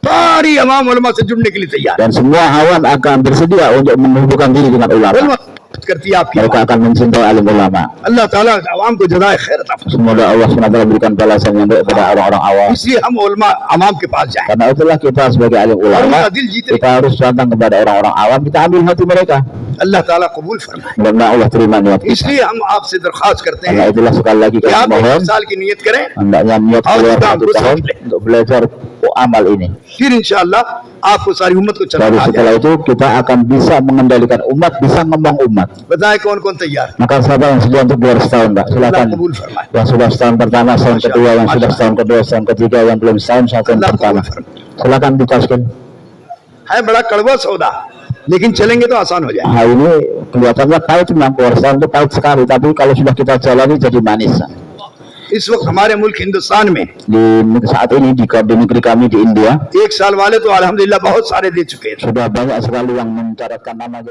सारी अवाम उलमा से जुड़ने के लिए तैयार है। dan semua awan akan bersedia untuk menghubungkan diri dengan ulama. उलमा करती है आपकी Mereka akan mencintai alim ulama. अल्लाह ताला अवाम को जज़ाए खैर अता फरमाए। Semoga Allah SWT berikan balasan yang baik kepada orang-orang awam. इसलिए हम उलमा अवाम के पास जाएं Karena itulah kita sebagai alim और ulama, उनका दिल जीते। kita harus datang kepada orang-orang awam, kita ambil hati mereka. अल्लाह ताला कबूल फरमाए। Mudah-mudahan Allah terima niat kita. इसलिए हम आपसे दरख्वास्त करते Karena हैं itulah sekali lagi कि kami आप mohon, 1 साल की नियत करें, hendaknya niat और keluar kita 1 tahun untuk belajar amal ini. फिर इंशाअल्लाह आपको सारी उम्मत को Baru चलाना आ setelah जाए। itu kita akan bisa mengendalikan umat, bisa ngomong umat. बताएं कौन कौन तैयार है? Maka siapa yang sedia untuk keluar setahun, Pak? अल्लाह Silakan. कबूल फरमाए। Yang sudah setahun pertama, setahun Masya kedua, yang Allah, sudah Masya setahun kedua, setahun ketiga, yang belum setahun, setahun अल्लाह pertama. कबूल फरमाए। Silakan ditaskin. है बड़ा कड़वा सौदा, लेकिन चलेंगे तो आसान हो जाए। Hal ini kelihatannya pahit memang, keluar setahun itu pahit sekali, tapi kalau sudah kita jalani jadi manis. इस वक्त हमारे मुल्क हिंदुस्तान में Saat ini di negeri kami di India 1 साल वाले तो अल्हम्दुलिल्लाह बहुत सारे दे चुके हैं। sudah banyak sekali yang mencatatkan nama